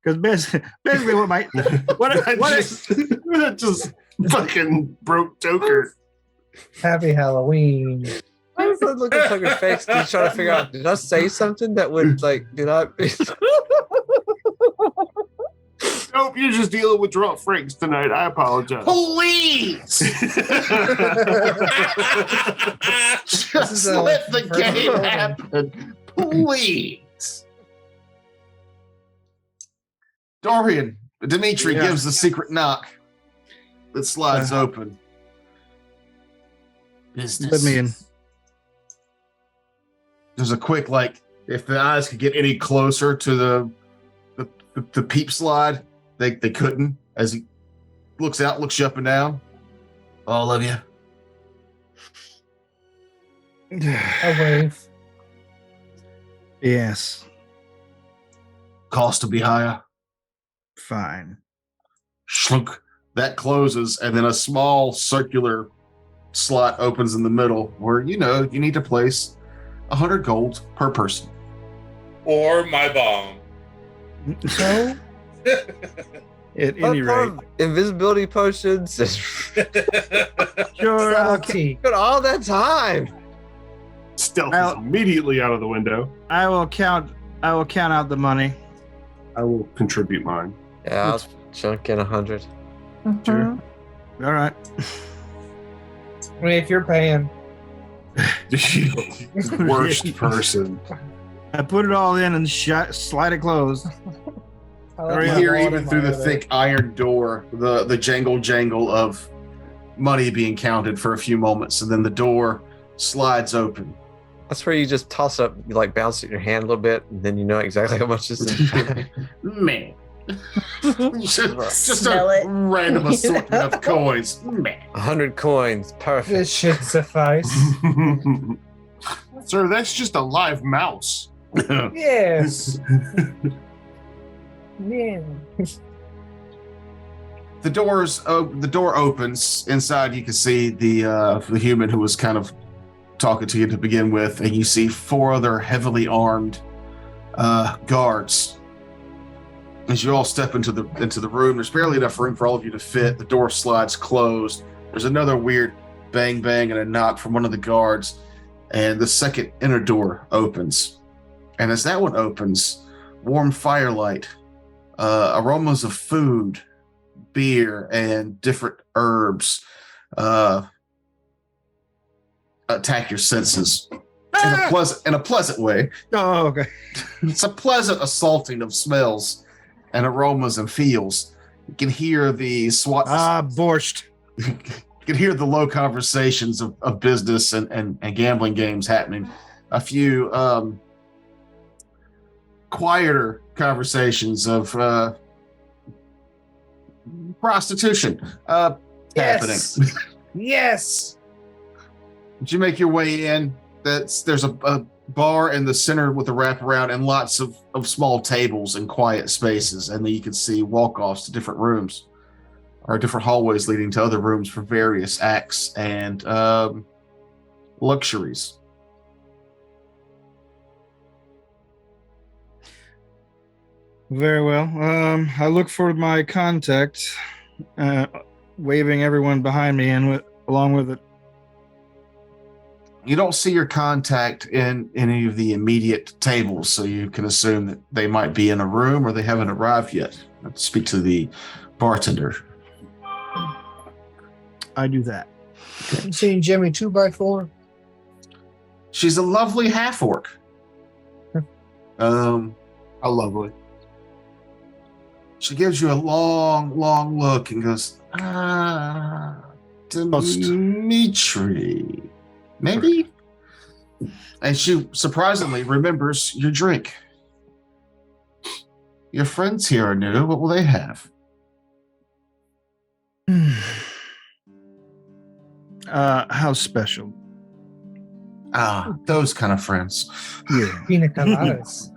Because basically what my I just fucking broke Joker. Happy Halloween. I was looking at Tucker's face to try to figure out, did I say something that would, like, did I? Nope, you're just dealing with drunk freaks tonight. I apologize. Please! Just let the game happen. Please. Dorian, Dimitri Yeah. gives the secret knock that slides open. Business. Let me in. There's a quick, like, if the eyes could get any closer to the peep slide, they couldn't. As he looks out, looks you up and down. All of you. A wave. Yes. Cost to be higher. Fine. Shlunk. That closes, and then a small circular slot opens in the middle where you need to place 100 gold per person. Or my bomb. So, At any rate. Invisibility potions. Sure. subtlety. Got all that time. Stealth Now- is immediately out of the window. I will count out the money. I will contribute mine. Yeah, I'll chunk in 100. Sure. All right. I mean, if you're paying, Worst person. I put it all in and slide it closed. I Hurry You up. hear even through the thick iron door the jangle of money being counted for a few moments, and then the door slides open. That's where you just toss up, you like bounce it in your hand a little bit, and then you know exactly how much is in. Man. just Smell a it. random assortment of coins. Man. 100 coins. Perfect. This should suffice. Sir, that's just a live mouse. Yes. Yeah. The door opens. Inside, you can see the human who was kind of talking to you to begin with, and you see 4 other heavily armed guards. As you all step into the room, there's barely enough room for all of you to fit. The door slides closed. There's another weird bang bang and a knock from one of the guards, and the second inner door opens. And as that one opens, warm firelight, aromas of food, beer, and different herbs attack your senses in a pleasant way. Oh, okay. It's a pleasant assaulting of smells and aromas and feels. You can hear the SWAT. Borscht. You can hear the low conversations of business and gambling games happening. A few quieter conversations of prostitution happening. Yes. Did you make your way in? There's a bar in the center with a wraparound and lots of small tables and quiet spaces, and then you can see walk-offs to different rooms or different hallways leading to other rooms for various acts and luxuries. Very well. I look for my contact, waving everyone behind me and along with it. You don't see your contact in any of the immediate tables, so you can assume that they might be in a room or they haven't arrived yet. Let's speak to the bartender. I do that. You seen Jimmy 2x4? She's a lovely half-orc. How lovely. She gives you a long, long look and goes, Dimitri. Maybe? And she surprisingly remembers your drink. Your friends here are new. What will they have? How special? Those kind of friends. Yeah. Pina coladas.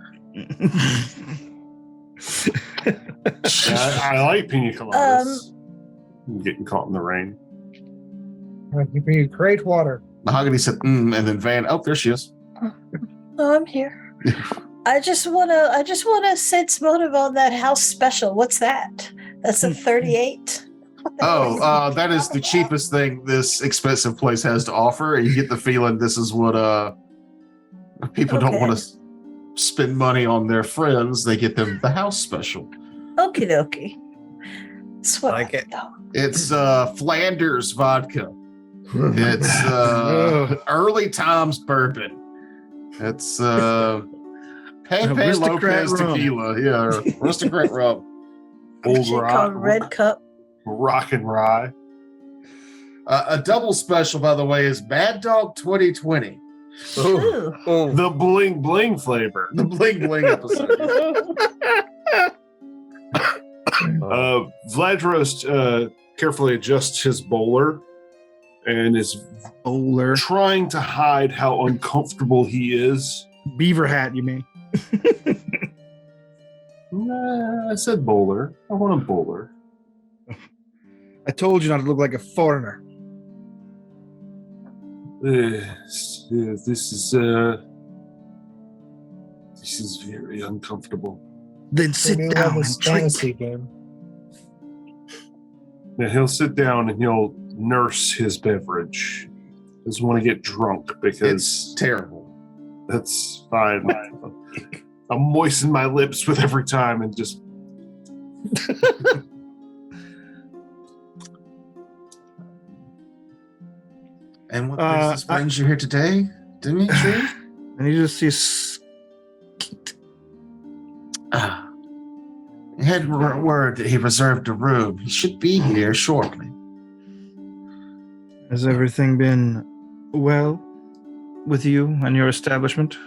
I like pina coladas. I'm getting caught in the rain. You bring great water. Mahogany said, and then Van, there she is. Oh, I'm here. I just wanna sense motive on that house special. What's that? That's a 38. That is the cheapest thing this expensive place has to offer. You get the feeling this is what people don't want to spend money on their friends. They get them the house special. Okie dokie. That's what Like it. though. It's Flanders vodka. It's early times bourbon. It's Pepe Aristocrat Lopez rum. tequila. Yeah, aristocrat rum. Old Actually called Red Cup. rock and rye. A double special, by the way, is Mad Dog 2020. Ooh. Oh, The bling bling flavor. The bling bling episode. Vladros carefully adjusts his bowler and is Bowler. trying to hide how uncomfortable he is. Beaver hat, you mean? Nah, I said bowler. I want a bowler. I told you not to look like a foreigner. This is very uncomfortable. Then sit Maybe we'll down have this and drink. fantasy game. Now he'll sit down and he'll nurse his beverage. Doesn't want to get drunk because It's terrible. that's fine. I'll moisten my lips with every time and just. And what business brings you here today, Dimitri? And you just see He had word that he reserved a room. He should be here shortly. Has everything been well with you and your establishment?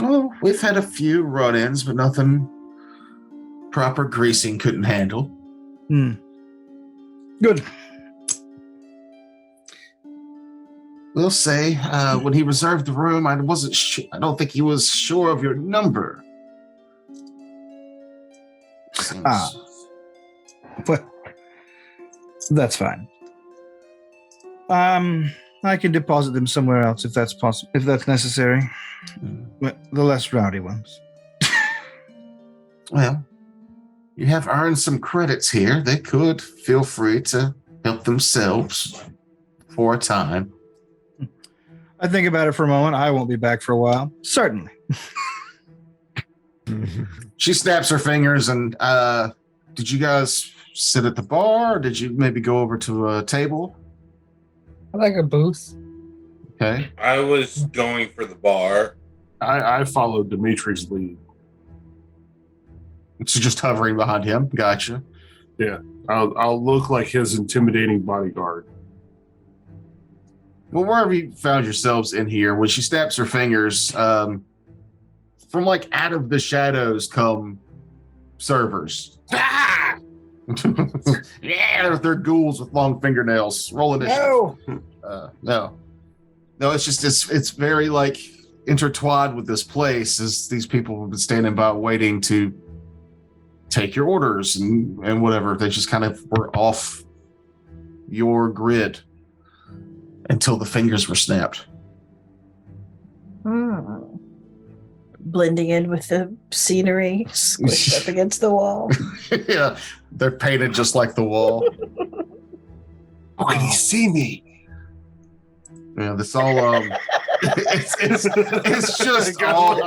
Oh, we've had a few run-ins, but nothing proper greasing couldn't handle. Good. We'll say when he reserved the room, I wasn't sure. I don't think he was sure of your number. Seems- But that's fine. I can deposit them somewhere else if that's possible, if that's necessary. But the less rowdy ones. Well, you have earned some credits here. They could feel free to help themselves for a time. I think about it for a moment. I won't be back for a while. Certainly. She snaps her fingers and did you guys sit at the bar? Or did you maybe go over to a table? I like a booth. Okay. I was going for the bar. I followed Dimitri's lead. It's just hovering behind him. Gotcha. I'll look like his intimidating bodyguard. Well, wherever you found yourselves in here, when she snaps her fingers, from like out of the shadows come servers. Ah! Yeah, they're ghouls with long fingernails. Roll initiative. No, it's very like intertwined with this place as these people have been standing by waiting to take your orders and whatever. They just kind of were off your grid until the fingers were snapped. Blending in with the scenery, squished up against the wall. Yeah, they're painted just like the wall. Oh, can he see me? Yeah, this all it's just all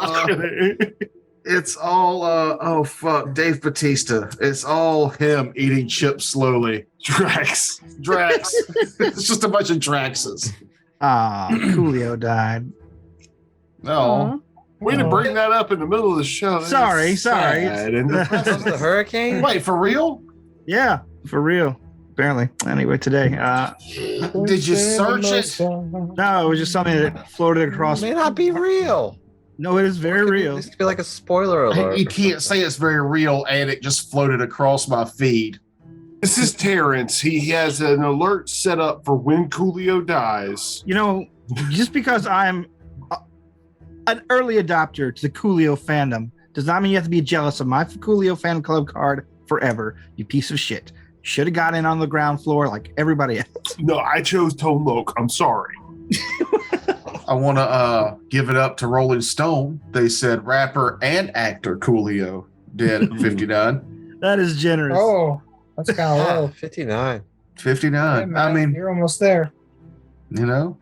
it's all oh fuck, Dave Bautista. It's all him eating chips slowly. Drax. It's just a bunch of Draxes. Coolio died. No. Way to bring that up in the middle of the show. That Sorry. is sad and Was the hurricane? Wait, for real? Yeah, for real. Apparently. Anyway, today. Did you search it? No, it was just something that floated across. It may not be real. No, it is very real. This could be like a spoiler alert. You can't say it's very real and it just floated across my feed. This is Terrence. He has an alert set up for when Coolio dies. You know, just because I'm an early adopter to the Coolio fandom does not mean you have to be jealous of my Coolio fan club card forever, you piece of shit. Should have got in on the ground floor like everybody else. No, I chose Tone Loc. I'm sorry. I want to give it up to Rolling Stone. They said rapper and actor Coolio dead at 59. That is generous. Oh, that's kind of Yeah, low. 59. 59. I mean, you're almost there. you know,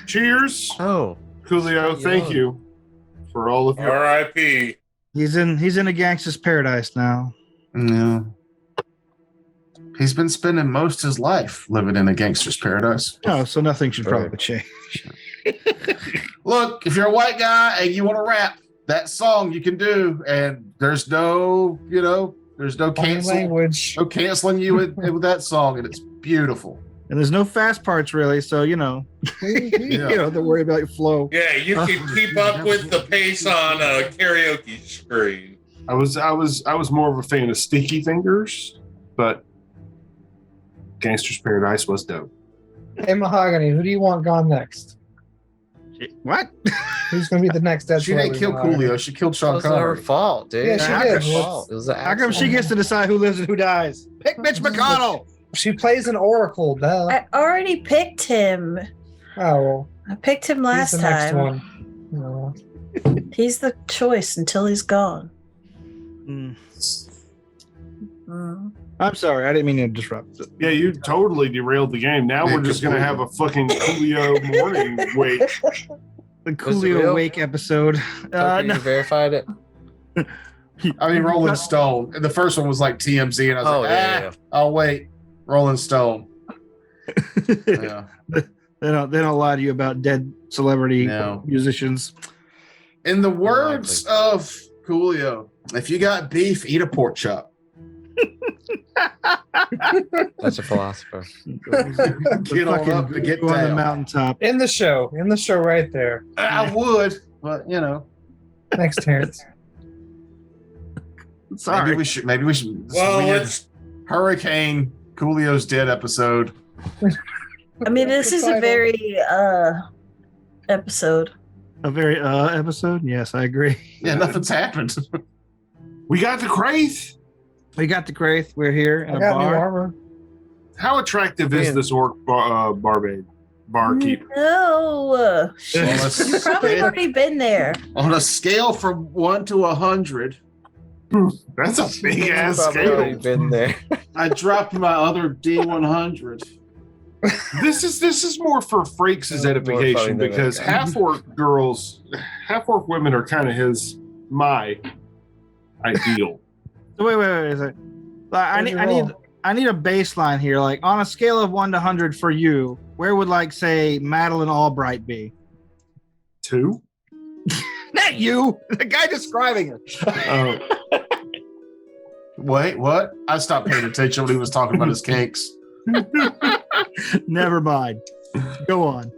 Cheers, Oh, Coolio. Thank you for all of your. R.I.P. He's in a gangster's paradise now. yeah. He's been spending most of his life living in a gangster's paradise. Oh, so nothing should Right. probably change. Look, if you're a white guy and you want to rap, that song you can do, and there's no, there's no Language. no canceling you with that song, and it's beautiful. And there's no fast parts really, so you don't have to worry about your flow. Yeah, you can keep up with the pace on a karaoke screen. I was more of a fan of Sticky Fingers, but Gangster's Paradise was dope. Hey, Mahogany, who do you want gone next? What? Who's going to be the next dead She didn't kill celebrity? Coolio. She killed it Sean wasn't her Connery. fault, dude. Yeah, she It was did. her fault. It was an How come she gets to decide who lives and who dies? Pick Mitch McConnell. She plays an oracle, duh. I already picked him. Oh, well. I picked him He's last the next time. one. No. He's the choice until he's gone. Mm. Mm. I'm sorry, I didn't mean to disrupt. Yeah, you totally derailed the game. Now we're just gonna have a fucking Coolio morning wait. The Was it real? Coolio Wake episode. You No. verified it? I mean, Rolling Stone. The first one was like TMZ, and I was Oh, like, yeah. I'll wait. Rolling Stone. Yeah. They don't lie to you about dead celebrity No. musicians. In the words of Coolio, if you got beef, eat a pork chop. That's a philosopher. Get on up to get Go on the down. mountaintop. In the show right there. I would, but Next, Terrence. Sorry. maybe we should. This Well, weird let's Hurricane Coolio's dead episode. I mean, this is a very episode. A very episode. Yes, I agree. Yeah, nothing's happened. We got the Kraith. We got the Graith. We're here in I a got new bar. armor. How attractive is this orc barkeep? No, Well, you've probably already been there. On a scale from 1 to 100, That's a big ass Probably already scale. been there. I dropped my other D100. This is more for Frakes' More funny edification than because that. half orc women are kind of my ideal. So wait a second. I need a baseline here. Like on a scale of 1 to 100 for you, where would like say Madeline Albright be? 2. Not you. The guy describing it. Wait, what? I stopped paying attention when he was talking about his cakes. Never mind. Go on.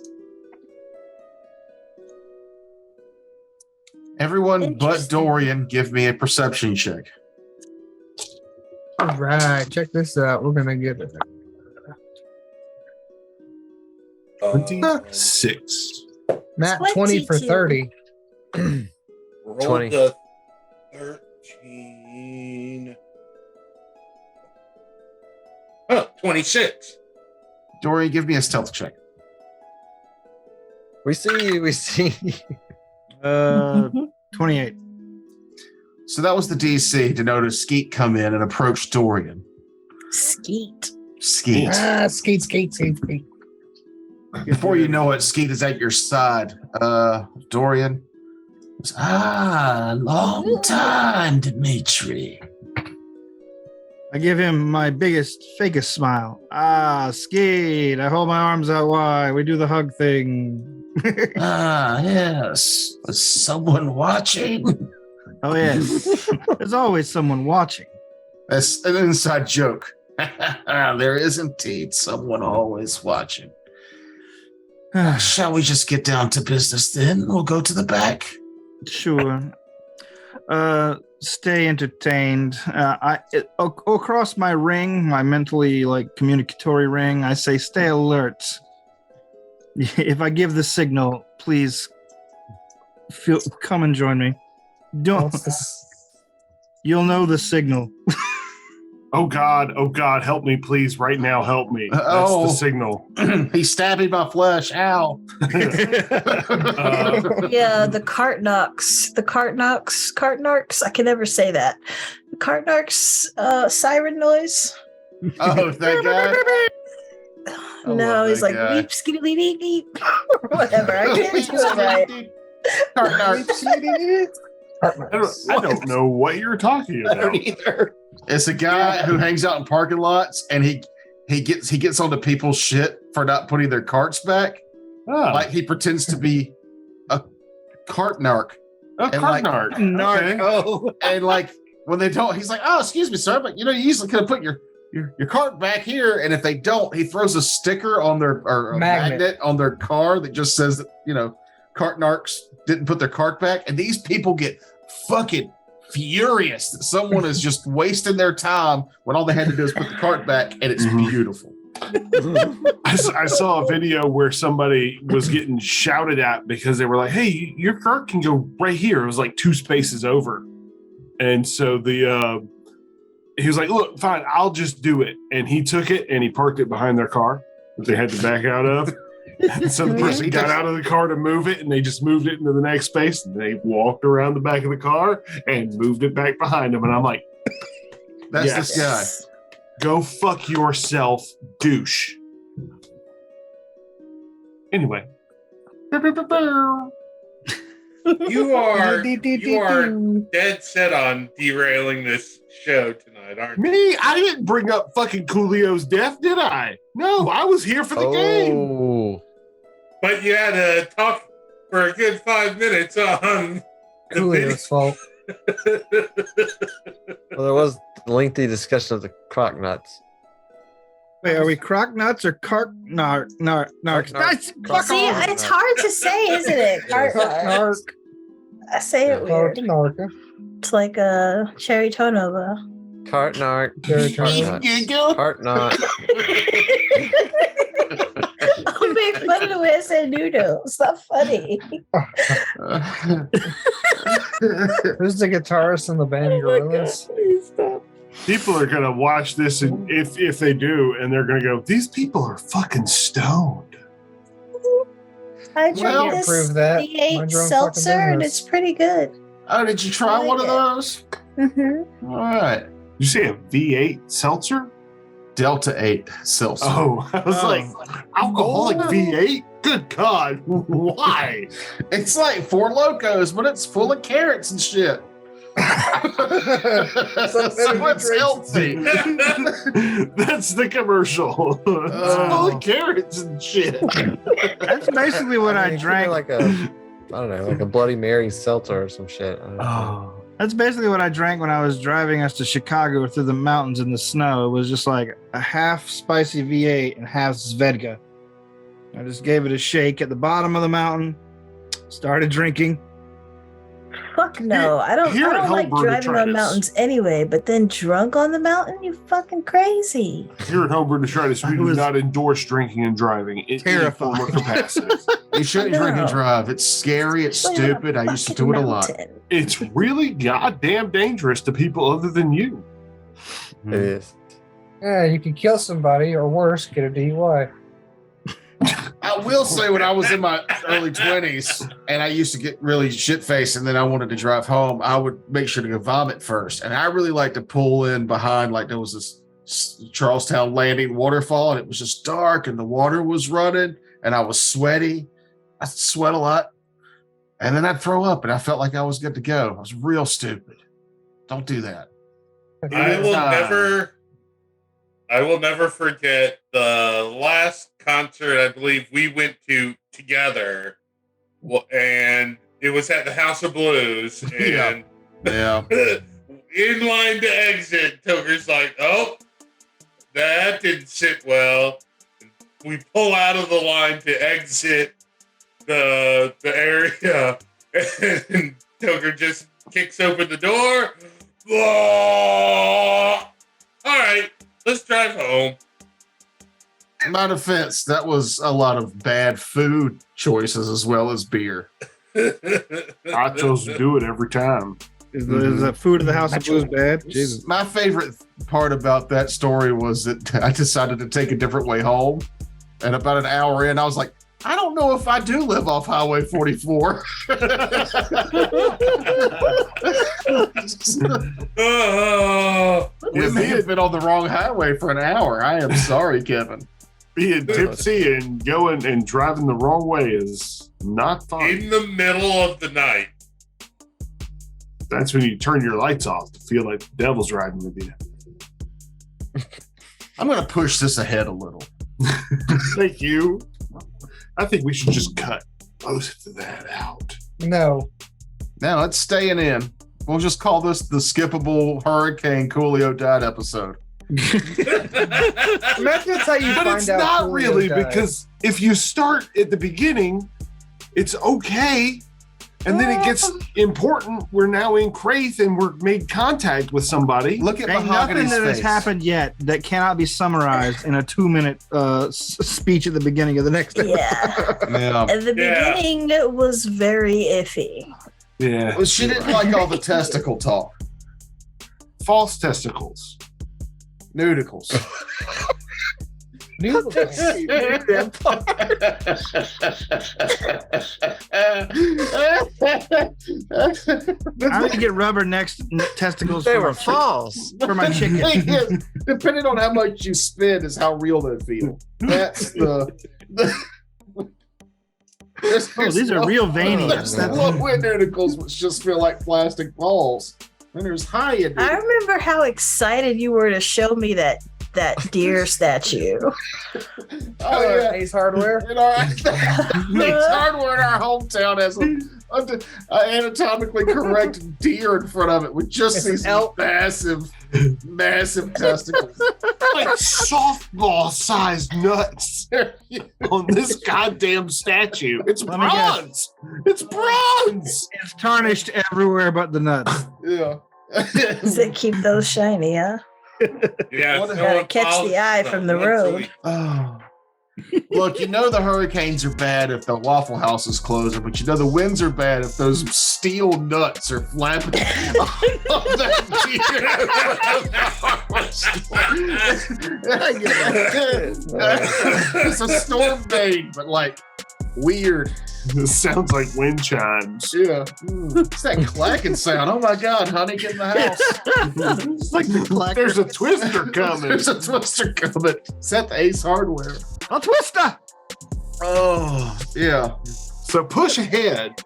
Everyone but Interesting. Dorian, give me a perception check. All right, check this out. We're gonna get it. 26. Nat 20 for 30. Roll 20. the 13. Oh, 26. Dorian, give me a stealth check. We see. 28. So that was the DC to notice Skeet come in and approach Dorian. Skeet. Skeet. Skeet. Before you know it, Skeet is at your side. Dorian. Long time, Dimitri. I give him my biggest, fakest smile. Skeet. I hold my arms out wide. We do the hug thing. Yes. Was someone watching? Oh, yes. There's always someone watching. That's an inside joke. There is indeed someone always watching. Shall we just get down to business then? We'll go to the back. Sure. Stay entertained. Across my ring, my mentally communicatory ring, I say stay alert. If I give the signal, please come and join me. You'll know the signal. Oh God, help me, please, right now, help me. That's Oh. the signal. He's stabbing my flesh. Ow. Yeah, the Cartnarks. I can never say that. The Cartnarks siren noise. Oh, that guy. No, he's that like guy. weep, skitty beep beep, or whatever. I can't do it right. I don't know what you're talking about. either. It's a guy who hangs out in parking lots and he gets onto people's shit for not putting their carts back. Oh, Like he pretends to be a cart narc. a and like- Cartnark. Okay. Narco. And like when they don't, he's like, "Oh, excuse me, sir, but you usually could have put your cart back here." And if they don't, he throws a sticker on their or a magnet on their car that just says that cart narcs didn't put their cart back. And these people get fucking furious that someone is just wasting their time when all they had to do is put the cart back, and it's Mhm. beautiful. I saw a video where somebody was getting shouted at because they were like, "Hey, your cart can go right here." It was like 2 spaces over, and so he was like, "Look, fine, I'll just do it." And he took it and he parked it behind their car that they had to back out of. So the person got out of the car to move it, and they just moved it into the next space. And they walked around the back of the car and moved it back behind them. And I'm like, That's Yes. this guy. "Go fuck yourself, douche." Anyway. You are dead set on derailing this show tonight, aren't you? Me? I didn't bring up fucking Coolio's death, did I? No, I was here for the game. Oh, But you had to talk for a good 5 minutes on the Coolio's fault. well, there was lengthy discussion of the croc nuts. Wait, are we croc nuts or narcs? Narc. Fuck See, off. it's hard to say, isn't it? Cartnarks. I say it weird. It's like a cherry tonova. Cart narc. Cherry Cart tonava. nut. Cart nut. USA Noodles. Not funny. Who's the guitarist in the band Gorillaz? Please stop. People are gonna watch this, and if they do, and they're gonna go, "These people are fucking stoned." I drank Well, this prove that. My V8 drunk seltzer, fucking and business. it's pretty good. Oh, did you try I one of like it. those? Mm-hmm. All right. You say a V8 seltzer? Delta 8 seltzer. Oh, I was like, alcoholic V8? Good God, why? It's like Four Locos, but it's full of carrots and shit. So it's healthy. That's the commercial. It's full of carrots and shit. That's basically what I mean, it could be drank. like a, I don't know, like a Bloody Mary seltzer or some shit. I don't know. Oh. That's basically what I drank when I was driving us to Chicago through the mountains in the snow. It was just like a half spicy V8 and half Svedka. I just gave it a shake at the bottom of the mountain, started drinking. Fuck no. I don't Here at like Homebrew driving on Detritus. mountains anyway, but then drunk on the mountain? You fucking crazy. Here at Homebrew Detritus, we I do was not endorse drinking and driving in any form or terrified. capacity. You shouldn't drink and No. drive. It's scary. It's Especially on a stupid. I used to fucking do it a lot. mountain. It's really goddamn dangerous to people other than you. It is. Yeah, you could kill somebody or worse, get a DUI. I will say, when I was in my early 20s and I used to get really shit faced and then I wanted to drive home, I would make sure to go vomit first. And I really like to pull in behind, like there was this Charlestown Landing waterfall and it was just dark and the water was running and I was sweaty. I sweat a lot. And then I'd throw up and I felt like I was good to go. I was real stupid. Don't do that. I will never forget the last concert I believe we went to together, and it was at the House of Blues. And Yeah. in line to exit, Toker's like, "Oh, that didn't sit well." We pull out of the line to exit the area, and Toker just kicks open the door. All right, let's drive home. In my defense, that was a lot of bad food choices as well as beer. I chose to do it every time. Is the food of the House of Blues bad? Jesus. My favorite part about that story was that I decided to take a different way home. And about an hour in, I was like, I don't know if I do live off Highway 44. We may have been on the wrong highway for an hour. I am sorry, Kevin. Being tipsy and going and driving the wrong way is not fun. In the middle of the night. That's when you turn your lights off to feel like the devil's riding with you. I'm going to push this ahead a little. Thank you. I think we should just cut most of that out. No. Now it's staying in. We'll just call this the skippable Hurricane Coolio died episode. Maybe that's how you But find it's out. not Coolio really, died. because if you start at the beginning, it's okay. And then it gets important. We're now in Craith and we're made contact with somebody. Look at Ain't nothing Mahogany's that has face. happened yet that cannot be summarized in a 2-minute speech at the beginning of the next episode. Yeah. Yeah. And the Yeah. beginning was very iffy. Yeah. Well, she didn't like all the testicle talk. False testicles. Nudicles. I'm gonna get rubber testicles They for were my, false. for my chicken. Thing is, depending on how much you spend is how real they feel. That's the Oh, these are real veiny. There's low end nudicles which just feel like plastic balls. And there's high end. I remember how excited you were to show me that deer statue. Oh yeah. Ace Hardware. In our Ace Hardware in our hometown has an anatomically correct deer in front of it with just It's these an elk. massive testicles. Like softball-sized nuts on this goddamn statue. It's Let me guess. bronze. It's bronze. It's tarnished everywhere but the nuts. Yeah. Does it keep those shiny, huh? Yeah, What no the Gotta one catch follows the eye them from the once a road. week. Oh. Look, you know the hurricanes are bad if the Waffle House is closing, but you know the winds are bad if those steel nuts are flapping on that deer. It's a storm bane, but like weird. This sounds like wind chimes. Yeah. It's that clacking sound. Oh my God, honey, get in the house. It's like the clacker. There's a twister coming. There's a twister coming. Is that the Ace Hardware? A twister. Oh, yeah. So push ahead.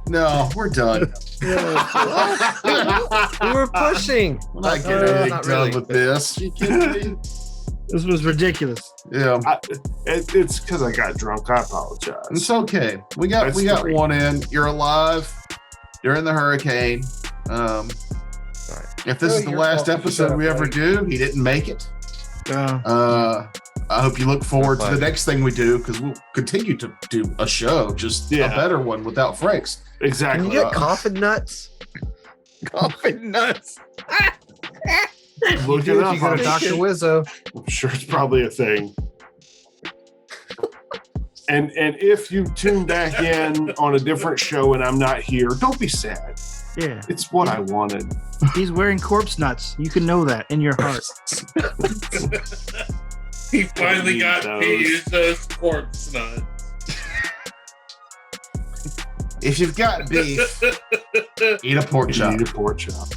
No, we're done. We were pushing. We're not getting anything not done really, with but- this. You kidding me? This was ridiculous. Yeah. It's because I got drunk. I apologize. It's okay. We got That's three. one in. You're alive. You're in the hurricane. If this is the your last fault. episode we ever do, he didn't make it. I hope you look forward to the next thing we do because we'll continue to do a show, just a better one without Frakes. Exactly. Can you get coffin nuts? Coffin nuts. Look Do it if up. you go to I'm Dr. Wizzo. sure it's probably a thing. And if you tune back in on a different show and I'm not here, don't be sad. Yeah. It's what I wanted. He's wearing corpse nuts. You can know that in your heart. He finally got to Those. use those corpse nuts. If you've got beef, eat a pork You chop. need a pork chop.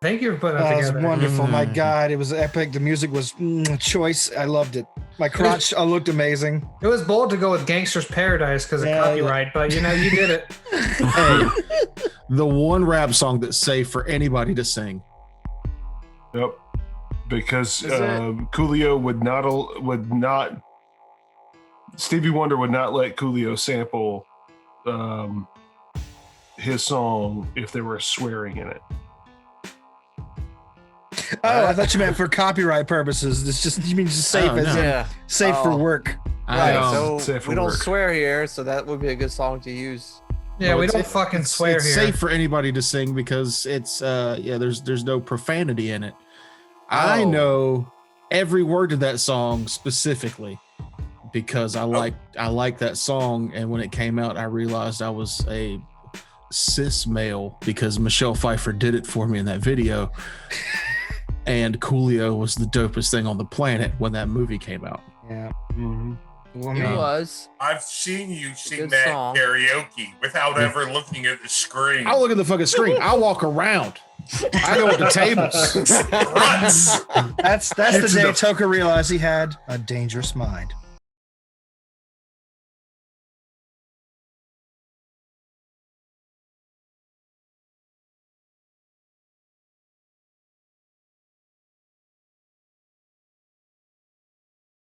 Thank you for putting that That was together. wonderful. My God, it was epic. The music was choice. I loved it. My crotch looked amazing. It was bold to go with Gangster's Paradise because of Yeah, copyright, but you know, you did it. Hey, the one rap song that's safe for anybody to sing. Yep. Because Is it? Coolio would not. Stevie Wonder would not let Coolio sample his song if there were swearing in it. Oh, I thought you meant for copyright purposes. It's just you mean just safe Oh, as no. in Yeah. safe for Oh. work. I, Right. Say So for we don't work. swear here, so that would be a good song to use. Yeah, Well, we it's- don't fucking swear it's here. safe for anybody to sing because it's there's no profanity in it. I Oh. know every word to that song specifically because I like that song, and when it came out I realized I was a cis male because Michelle Pfeiffer did it for me in that video. And Coolio was the dopest thing on the planet when that movie came out. Yeah. Mm-hmm. Well, I It mean, was. I've seen you sing Good that song. karaoke without ever looking at the screen. I look at the fucking screen. I walk around. I go at the tables. Ruts. that's the day Toka realized he had a dangerous mind.